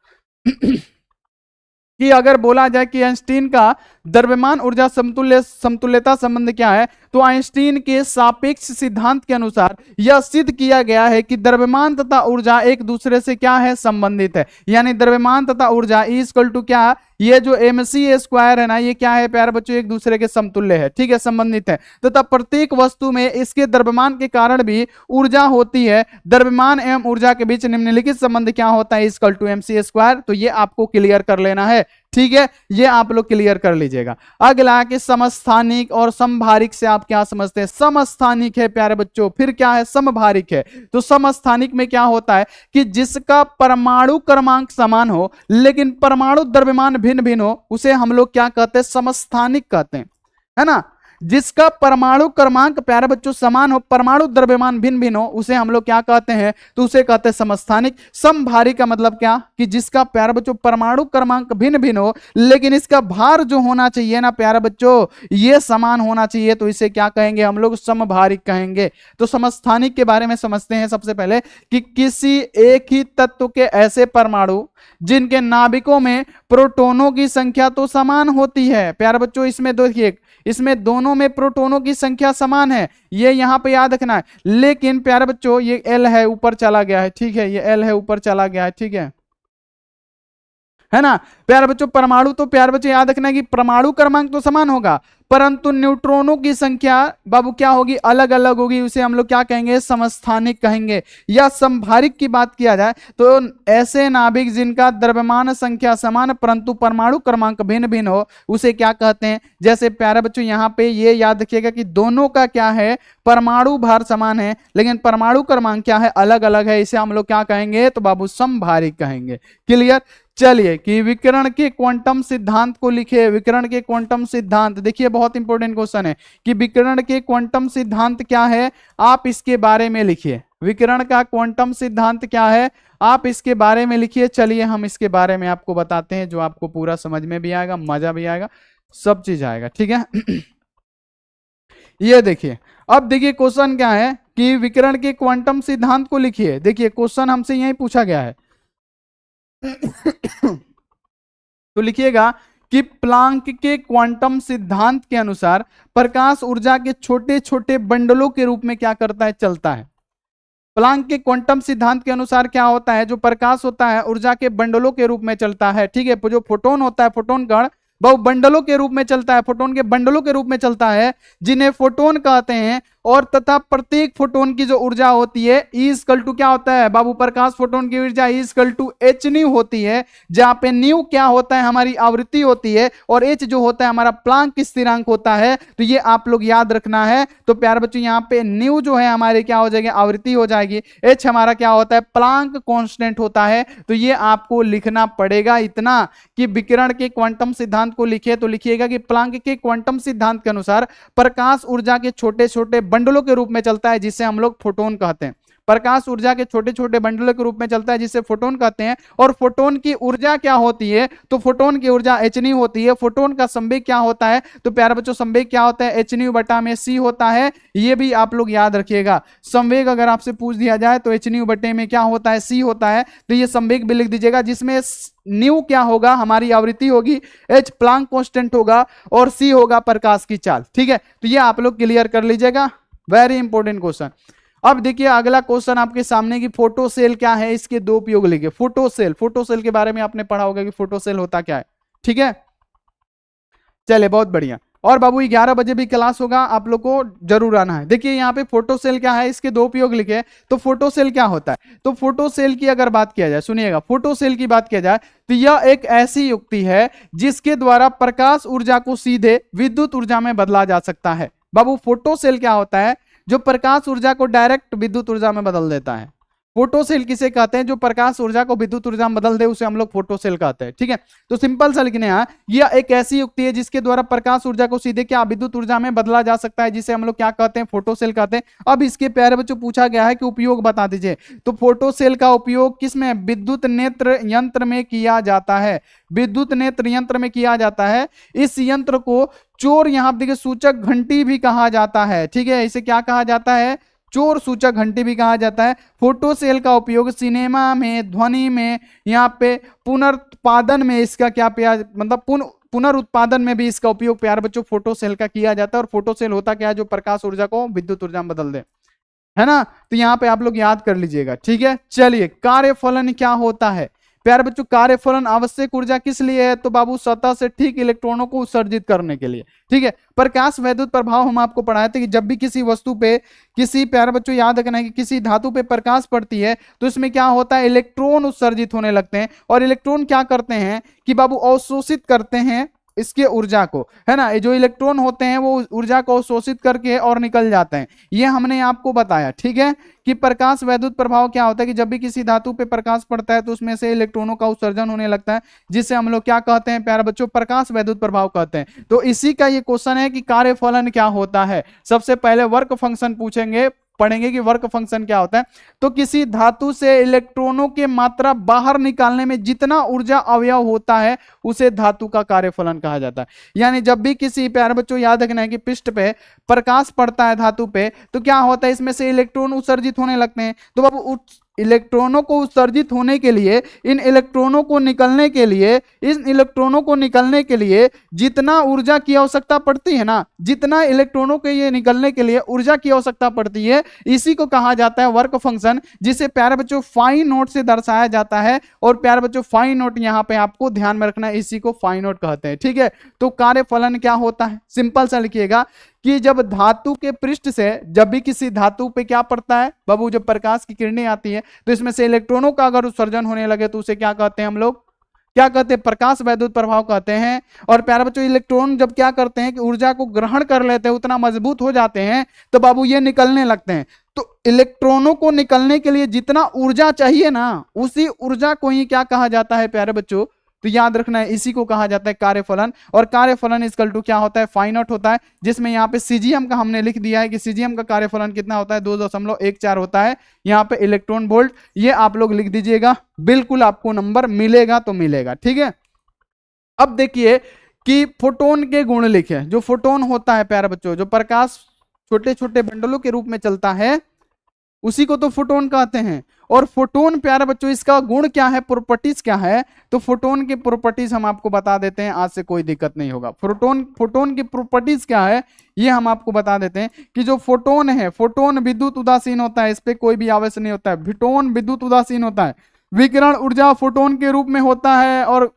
कि अगर बोला जाए कि आइंस्टीन का द्रव्यमान ऊर्जा समतुल्यता संबंध क्या है, तो आइंस्टीन के सापेक्ष सिद्धांत के अनुसार यह सिद्ध किया गया है कि द्रव्यमान तथा ऊर्जा एक दूसरे से क्या है, संबंधित है। यानी द्रव्यमान तथा ऊर्जा इक्वल टू क्या, ये जो mc² है ना, ये क्या है प्यारे बच्चों, एक दूसरे के समतुल्य है, ठीक है, संबंधित है। तथा प्रत्येक वस्तु में इसके द्रव्यमान के कारण भी ऊर्जा होती है। द्रव्यमान एवं ऊर्जा के बीच निम्नलिखित संबंध क्या होता है, इक्वल टू mc²। तो ये आपको क्लियर कर लेना है, ठीक है, ये आप लोग क्लियर कर लीजिएगा। अगला कि समस्थानिक और समभारिक से आप क्या समझते हैं। समस्थानिक है प्यारे बच्चों, फिर क्या है, समभारिक है। तो समस्थानिक में क्या होता है कि जिसका परमाणु क्रमांक समान हो लेकिन परमाणु द्रव्यमान भिन्न भिन्न हो, उसे हम लोग क्या कहते हैं, समस्थानिक कहते हैं, है ना। जिसका परमाणु क्रमांक प्यारे बच्चों समान हो, परमाणु द्रव्यमान भिन्न भिन्न हो, उसे हम लोग क्या कहते हैं, तो उसे कहते हैं समस्थानिक। समभारिक का मतलब क्या, कि जिसका प्यारे बच्चों परमाणु क्रमांक भिन्न भिन्न हो लेकिन इसका भार जो होना चाहिए ना प्यारे बच्चों, ये समान होना चाहिए, तो इसे क्या कहेंगे हम लोग, समभारिक कहेंगे। तो समस्थानिक के बारे में समझते हैं सबसे पहले कि किसी एक ही तत्व के ऐसे परमाणु जिनके नाभिकों में प्रोटोनों की संख्या तो समान होती है। प्यारे बच्चों इसमें देखिए, इसमें दोनों में प्रोटोनों की संख्या समान है, ये यहां पे याद रखना है। लेकिन प्यारे बच्चों ये L है ऊपर चला गया है, ठीक है, ये L है ऊपर चला गया है, ठीक है ना प्यारे बच्चों। परमाणु तो प्यारे बच्चों याद रखना है कि परमाणु क्रमांक तो समान होगा परंतु न्यूट्रॉनों की संख्या बाबू क्या होगी, अलग अलग होगी, उसे हम लोग क्या कहेंगे, समस्थानिक कहेंगे। या समभारिक की बात किया जाए तो ऐसे नाभिक जिनका द्रव्यमान संख्या समान परंतु परमाणु क्रमांक भिन्न भिन्न हो, उसे क्या कहते हैं। जैसे प्यारे बच्चों यहाँ पे ये याद रखिएगा कि दोनों का क्या है, परमाणु भार समान है लेकिन परमाणु क्रमांक क्या है, अलग अलग है, इसे हम लोग क्या कहेंगे, तो बाबू समभारिक कहेंगे। क्लियर। चलिए कि विकिरण के क्वांटम सिद्धांत को लिखिए। विकिरण के क्वांटम सिद्धांत, देखिए बहुत इंपॉर्टेंट क्वेश्चन है कि विकिरण के क्वांटम सिद्धांत क्या है, आप इसके बारे में लिखिए। विकिरण का क्वांटम सिद्धांत क्या है, आप इसके बारे में लिखिए। चलिए हम इसके बारे में आपको बताते हैं, जो आपको पूरा समझ में भी आएगा, मजा भी आएगा, सब चीज आएगा, ठीक है। ये देखिए, अब देखिए क्वेश्चन क्या है कि विकिरण के क्वांटम सिद्धांत को लिखिए। देखिए क्वेश्चन हमसे यही पूछा गया है तो लिखिएगा कि प्लांक के क्वांटम सिद्धांत के अनुसार प्रकाश ऊर्जा के छोटे छोटे बंडलों के रूप में क्या करता है, चलता है। प्लांक के क्वांटम सिद्धांत के अनुसार क्या होता है, जो प्रकाश होता है ऊर्जा के बंडलों के रूप में चलता है, ठीक है। जो फोटोन होता है, फोटोन कण बहु बंडलों के रूप में चलता है, फोटोन के बंडलों के रूप में चलता है, जिन्हें फोटोन कहते हैं। और तथा प्रत्येक फोटोन की जो ऊर्जा होती है इक्वल टू क्या होता है बाबू, प्रकाश फोटोन की ऊर्जा इक्वल टू h न्यू होती है, जहां पे न्यू क्या होता है, हमारी आवृत्ति होती है, और h जो होता है हमारा प्लांक स्थिरांक होता है। तो ये आप लोग याद रखना है। तो प्यारे बच्चों यहाँ पे न्यू जो है हमारे क्या हो जाएगी, आवृत्ति हो जाएगी, h हमारा क्या होता है, प्लांक कांस्टेंट होता है। तो ये आपको लिखना पड़ेगा इतना कि विकिरण के क्वांटम सिद्धांत को लिखिए। तो लिखिएगा कि प्लांक के क्वांटम सिद्धांत के अनुसार प्रकाश ऊर्जा के छोटे छोटे बंडलों के रूप में चलता है, जिसे हम लोग फोटोन कहते हैं। प्रकाश ऊर्जा के छोटे छोटे बंडलों के रूप में चलता है, जिसे फोटोन कहते हैं। और फोटोन की ऊर्जा क्या होती है, तो फोटोन की ऊर्जा h न्यू होती है। फोटोन का संवेग क्या होता है, तो प्यारे बच्चों संवेग क्या होता है, h न्यू बटा में c होता है। ये भी आप लोग याद रखिएगा। संवेग अगर आपसे पूछ दिया जाए तो h न्यू बटे में क्या होता है, c होता है। तो ये संवेग भी लिख दीजिएगा, जिसमें न्यू क्या होगा, हमारी आवृत्ति होगी, h प्लांक कांस्टेंट होगा, और c होगा प्रकाश की चाल, ठीक है। तो ये आप लोग क्लियर कर लीजिएगा, वेरी इंपॉर्टेंट क्वेश्चन। अब देखिए अगला क्वेश्चन आपके सामने की फोटो सेल क्या है, इसके दो उपयोग लिखे। फोटो सेल, फोटो सेल के बारे में आपने पढ़ा होगा कि फोटो सेल होता क्या है, ठीक है। चले बहुत बढ़िया। और बाबू 11 बजे भी क्लास होगा, आप लोग को जरूर आना है। देखिए यहाँ पे फोटो सेल क्या है, इसके दो उपयोग लिखे। तो फोटो सेल क्या होता है, तो फोटो सेल की अगर बात किया जाए, सुनिएगा, फोटो सेल की बात किया जाए तो यह एक ऐसी युक्ति है जिसके द्वारा प्रकाश ऊर्जा को सीधे विद्युत ऊर्जा में बदला जा सकता है। बाबू फोटो सेल क्या होता है? जो प्रकाश ऊर्जा को डायरेक्ट विद्युत ऊर्जा में बदल देता है। फोटो सेल किसे कहते हैं? जो प्रकाश ऊर्जा को विद्युत ऊर्जा में बदल दे उसे हम लोग फोटो सेल कहते हैं। ठीक है, तो सिंपल सा लिखने हैं, यह एक ऐसी युक्ति है जिसके द्वारा प्रकाश ऊर्जा को सीधे क्या विद्युत ऊर्जा में बदला जा सकता है, जिसे हम लोग क्या कहते हैं? फोटो सेल कहते हैं। अब इसके प्यारे बच्चों पूछा गया है कि उपयोग बता दीजिए। तो फोटो सेल का उपयोग किसमें? विद्युत नेत्र यंत्र में किया जाता है। विद्युत नेत्र यंत्र में किया जाता है। इस यंत्र को चोर, यहां देखिए, सूचक घंटी भी कहा जाता है। ठीक है, इसे क्या कहा जाता है? चोर सूचक घंटी भी कहा जाता है। फोटो सेल का उपयोग सिनेमा में, ध्वनि में, यहाँ पे पुनरुत्पादन में इसका क्या मतलब पुनरुत्पादन में भी इसका उपयोग प्यार बच्चों फोटो सेल का किया जाता है। और फोटो सेल होता क्या है? जो प्रकाश ऊर्जा को विद्युत ऊर्जा में बदल दे, है ना। तो यहाँ पे आप लोग याद कर लीजिएगा। ठीक है, चलिए, कार्यफलन क्या होता है प्यारे बच्चों? कार्यफलन आवश्यक ऊर्जा किस लिए है? तो बाबू सतह से ठीक इलेक्ट्रॉनों को उत्सर्जित करने के लिए। ठीक है, प्रकाश वैद्युत प्रभाव हम आपको पढ़ाए थे कि जब भी किसी वस्तु पे, किसी प्यारे बच्चों याद रखना है कि किसी धातु पे प्रकाश पड़ती है तो इसमें क्या होता है? इलेक्ट्रॉन उत्सर्जित होने लगते हैं। और इलेक्ट्रॉन क्या करते हैं कि बाबू अवशोषित करते हैं इसके ऊर्जा को, है ना। ये जो इलेक्ट्रॉन होते हैं वो ऊर्जा को अवशोषित करके और निकल जाते हैं। ये हमने आपको बताया। ठीक है, कि प्रकाश वैद्युत प्रभाव क्या होता है कि जब भी किसी धातु पे प्रकाश पड़ता है तो उसमें से इलेक्ट्रॉनों का उत्सर्जन होने लगता है, जिसे हम लोग क्या कहते हैं प्यारे बच्चों? प्रकाश वैद्युत प्रभाव कहते हैं। तो इसी का ये क्वेश्चन है कि कार्यफलन क्या होता है। सबसे पहले वर्क फंक्शन पूछेंगे, पढ़ेंगे कि वर्क फंक्शन क्या होता है। तो किसी धातु से इलेक्ट्रॉनों की मात्रा बाहर निकालने में जितना ऊर्जा अवयव होता है उसे धातु का कार्यफलन कहा जाता है। यानी जब भी किसी, प्यारे बच्चों याद रखना है कि पृष्ठ पे प्रकाश पड़ता है धातु पे तो क्या होता है? इसमें से इलेक्ट्रॉन उत्सर्जित होने लगते हैं। तो बाबू इलेक्ट्रॉनों को उत्सर्जित होने के लिए, इन इलेक्ट्रॉनों को निकलने के लिए जितना ऊर्जा की आवश्यकता पड़ती है ना, जितना इलेक्ट्रॉनों के ये निकलने के लिए ऊर्जा की आवश्यकता पड़ती है, इसी को कहा जाता है वर्क फंक्शन, जिसे प्यारे बच्चों फाई नोट से दर्शाया जाता है। और प्यारे बच्चों फाई नोट यहां पे आपको ध्यान में रखना है, इसी को फाई नोट कहते हैं। ठीक है, तो कार्यफलन क्या होता है? सिंपल सा लिखिएगा कि जब धातु के पृष्ठ से, जब भी किसी धातु पे क्या पड़ता है बाबू, जब प्रकाश की किरणें आती है तो इसमें से इलेक्ट्रॉनों का अगर उत्सर्जन होने लगे तो उसे क्या कहते हैं? हम लोग क्या कहते हैं? प्रकाश वैद्युत प्रभाव कहते हैं। और प्यारे बच्चों इलेक्ट्रॉन जब क्या करते हैं कि ऊर्जा को ग्रहण कर लेते हैं, उतना मजबूत हो जाते हैं तो बाबू ये निकलने लगते हैं। तो इलेक्ट्रॉनों को निकलने के लिए जितना ऊर्जा चाहिए ना, उसी ऊर्जा को ही क्या कहा जाता है प्यारे बच्चों? तो याद रखना है, इसी को कहा जाता है कार्यफलन। और कार्यफलन इक्वल टू क्या होता है? फाई नॉट होता है, जिसमें यहाँ पे सीजीएम का हमने लिख दिया है कि सीजीएम का कार्यफलन कितना होता है? 2.14 होता है। यहाँ पे इलेक्ट्रॉन वोल्ट, ये आप लोग लिख दीजिएगा, बिल्कुल आपको नंबर मिलेगा तो मिलेगा। ठीक है, अब देखिए कि फोटोन के गुण लिखे। जो फोटोन होता है प्यारे बच्चों, जो प्रकाश छोटे छोटे बंडलों के रूप में चलता है, उसी को तो फोटोन कहते हैं। और फोटोन प्यारे बच्चों इसका गुण क्या है, प्रॉपर्टीज क्या है? तो फोटोन की प्रॉपर्टीज हम आपको बता देते हैं, आज से कोई दिक्कत नहीं होगा। फोटोन की प्रॉपर्टीज क्या है ये हम आपको बता देते हैं कि जो फोटोन है, फोटोन विद्युत उदासीन होता है, इस पे कोई भी आवेश नहीं होता है। फोटोन विद्युत उदासीन होता है, विकिरण ऊर्जा फोटोन के रूप में होता है और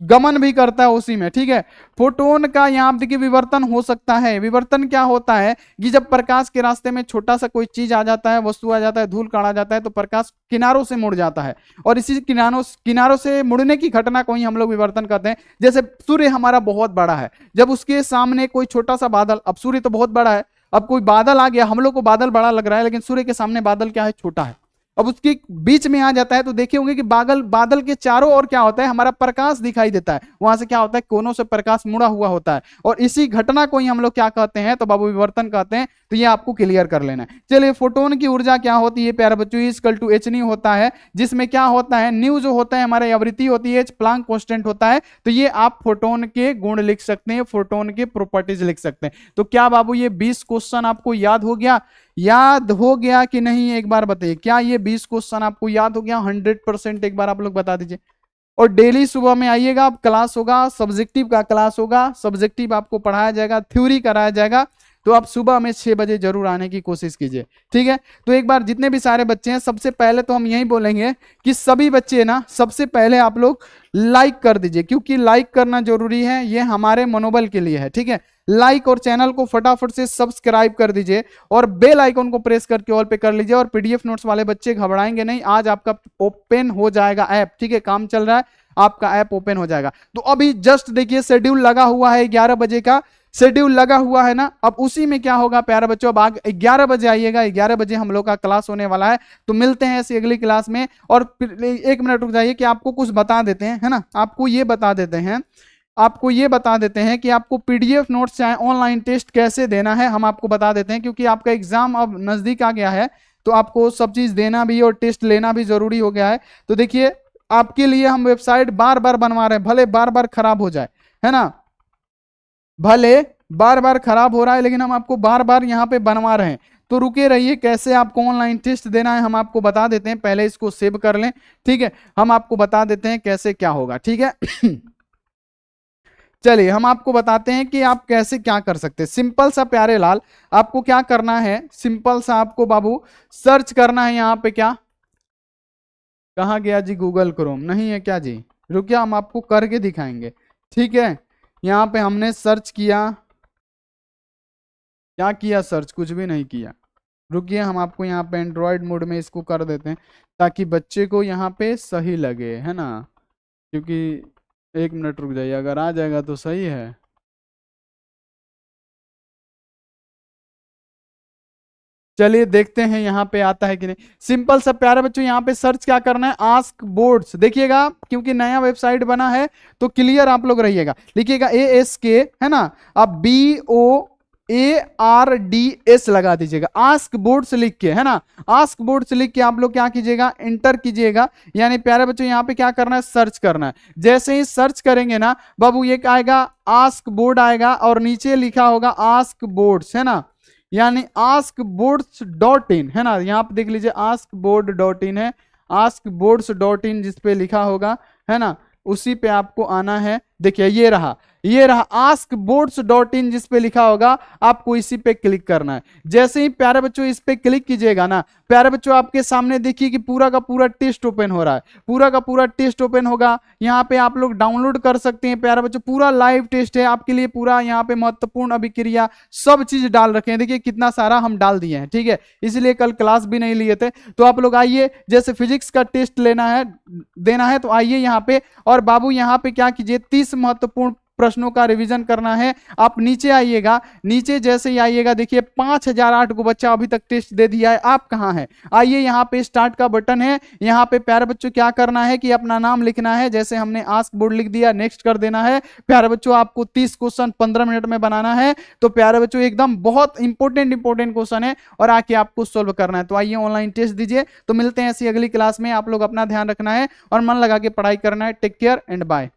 गमन भी करता है उसी में। ठीक है, फोटोन का यहाँ देखिए विवर्तन हो सकता है। विवर्तन क्या होता है कि जब प्रकाश के रास्ते में छोटा सा कोई चीज आ जाता है, वस्तु आ जाता है, धूल कण आ जाता है, तो प्रकाश किनारों से मुड़ जाता है और इसी किनारों से मुड़ने की घटना को ही हम लोग विवर्तन कहते हैं। जैसे सूर्य हमारा बहुत बड़ा है, जब उसके सामने कोई छोटा सा बादल, अब सूर्य तो बहुत बड़ा है, अब कोई बादल आ गया, हम लोग को बादल बड़ा लग रहा है, लेकिन सूर्य के सामने बादल क्या है? छोटा है। अब उसके बीच में आ जाता है तो देखे होंगे कि बादल के चारों ओर क्या होता है? हमारा प्रकाश दिखाई देता है। वहां से क्या होता है? कोनों से प्रकाश मुड़ा हुआ होता है और इसी घटना को ही हम लोग क्या कहते हैं? तो बाबू विवर्तन कहते हैं। तो ये आपको क्लियर कर लेना है। चलिए, फोटोन की ऊर्जा क्या होती है प्यारे बच्चों? इक्वल टू h न्यू होता है, जिसमें क्या होता है? न्यू जो होता है हमारी आवृत्ति होती है, प्लांक कांस्टेंट होता है। तो ये आप फोटोन के गुण लिख सकते हैं, फोटोन के प्रॉपर्टीज लिख सकते हैं। तो क्या बाबू ये 20 क्वेश्चन आपको याद हो गया? याद हो गया कि नहीं? एक बार बताइए, क्या ये 20 क्वेश्चन आपको याद हो गया? 100% एक बार आप लोग बता दीजिए। और डेली सुबह में आइएगा, क्लास होगा, सब्जेक्टिव का क्लास होगा, सब्जेक्टिव आपको पढ़ाया जाएगा, थ्योरी कराया जाएगा। तो आप सुबह में 6 बजे जरूर आने की कोशिश कीजिए। ठीक है, तो एक बार जितने भी सारे बच्चे हैं, सबसे पहले तो हम यही बोलेंगे कि सभी बच्चे ना, सबसे पहले आप लोग लाइक कर दीजिए, क्योंकि लाइक करना जरूरी है, ये हमारे मनोबल के लिए है। ठीक है, लाइक और चैनल को फटाफट से सब्सक्राइब कर दीजिए और बेल आइकन को प्रेस करके ऑल पे कर लीजिए। और पीडीएफ नोट्स वाले बच्चे घबराएंगे नहीं, आज आपका ओपन हो जाएगा ऐप। ठीक है, काम चल रहा है, आपका ऐप ओपन हो जाएगा। तो अभी जस्ट देखिए शेड्यूल लगा हुआ है 11 बजे का, शेड्यूल लगा हुआ है ना। अब उसी में क्या होगा प्यारे बच्चों, अब आगे 11 बजे आइएगा, 11 बजे हम लोग का क्लास होने वाला है। तो मिलते हैं ऐसी अगली क्लास में। और फिर 1 मिनट रुक जाइए कि आपको कुछ बता देते हैं, है ना, आपको ये बता देते हैं, आपको ये बता देते हैं कि आपको पीडीएफ नोट्स चाहे ऑनलाइन टेस्ट कैसे देना है, हम आपको बता देते हैं। क्योंकि आपका एग्जाम अब नजदीक आ गया है, तो आपको सब चीज देना भी और टेस्ट लेना भी जरूरी हो गया है। तो देखिए, आपके लिए हम वेबसाइट बार बार बनवा रहे हैं, भले बार बार खराब हो जाए, है ना, भले बार बार खराब हो रहा है, लेकिन हम आपको बार बार यहाँ पे बनवा रहे हैं। तो रुके रहिए, कैसे आपको ऑनलाइन टेस्ट देना है हम आपको बता देते हैं। पहले इसको सेव कर लें, ठीक है, हम आपको बता देते हैं कैसे क्या होगा, ठीक है। चलिए हम आपको बताते हैं कि आप कैसे क्या कर सकते हैं। सिंपल सा प्यारे लाल, आपको क्या करना है, सिंपल सा आपको बाबू सर्च करना है यहाँ पे। क्या कहाँ गया जी, गूगल क्रोम नहीं है क्या जी, रुकिए हम आपको करके दिखाएंगे, ठीक है। यहाँ पे हमने सर्च किया, क्या किया सर्च, कुछ भी नहीं किया। रुकिए हम आपको यहाँ पे एंड्रॉयड मोड में इसको कर देते हैं, ताकि बच्चे को यहाँ पे सही लगे, है ना। क्योंकि 1 मिनट रुक जाइए, अगर आ जाएगा तो सही है। चलिए देखते हैं यहाँ पे आता है कि नहीं। सिंपल सा प्यारे बच्चों, यहाँ पे सर्च क्या करना है, आस्क बोर्ड्स, देखिएगा क्योंकि नया वेबसाइट बना है तो क्लियर आप लोग रहिएगा। लिखिएगा ASK, है ना, अब BOARDS लगा दीजिएगा, आस्क बोर्ड्स लिख के, है ना। आस्क बोर्ड्स लिख के आप लोग क्या कीजिएगा, एंटर कीजिएगा। यानी प्यारे बच्चों यहाँ पे क्या करना है, सर्च करना है। जैसे ही सर्च करेंगे ना बाबू, ये आएगा आस्क बोर्ड आएगा, और नीचे लिखा होगा आस्क बोर्ड्स, है ना, यानी आस्क बोर्ड्स डॉट इन, है ना। यहाँ पे देख लीजिए आस्क बोर्ड डॉट इन है, आस्क बोर्ड्स डॉट इन जिसपे लिखा होगा, है ना, उसी पे आपको आना है। देखिए ये रहा आस्क बोर्ड्स डॉट इन जिसपे लिखा होगा, आपको इसी पे क्लिक करना है। जैसे ही प्यारे बच्चों इस पे क्लिक कीजिएगा ना, प्यारे बच्चों आपके सामने देखिए कि पूरा का पूरा टेस्ट ओपन हो रहा है, पूरा का पूरा टेस्ट ओपन होगा। यहाँ पे आप लोग डाउनलोड कर सकते हैं प्यारे बच्चों, पूरा लाइव टेस्ट है आपके लिए, पूरा यहाँ पे महत्वपूर्ण अभिक्रिया सब चीज डाल रखे हैं। देखिए कितना सारा हम डाल दिए हैं, ठीक है, इसलिए कल क्लास भी नहीं लिए थे। तो आप लोग आइए, जैसे फिजिक्स का टेस्ट लेना है, देना है, तो आइए यहाँ पे। और बाबू यहाँ पे क्या कीजिए, 30 महत्वपूर्ण प्रश्नों का रिवीजन करना है। आप नीचे आइएगा, नीचे जैसे ही आइएगा देखिए 5008 को बच्चा अभी तक टेस्ट दे दिया है। आप कहाँ हैं, आइए यहाँ पे स्टार्ट का बटन है, यहाँ पे प्यारे बच्चों क्या करना है कि अपना नाम लिखना है। जैसे हमने आस्क बोर्ड लिख दिया, नेक्स्ट कर देना है। प्यारे बच्चों आपको 30 क्वेश्चन 15 मिनट में बनाना है। तो प्यारे बच्चों एकदम बहुत इंपॉर्टेंट क्वेश्चन है, और आके आपको सोल्व करना है। तो आइए ऑनलाइन टेस्ट दीजिए। तो मिलते हैं ऐसी अगली क्लास में, आप लोग अपना ध्यान रखना है और मन लगा के पढ़ाई करना है। Take care and bye.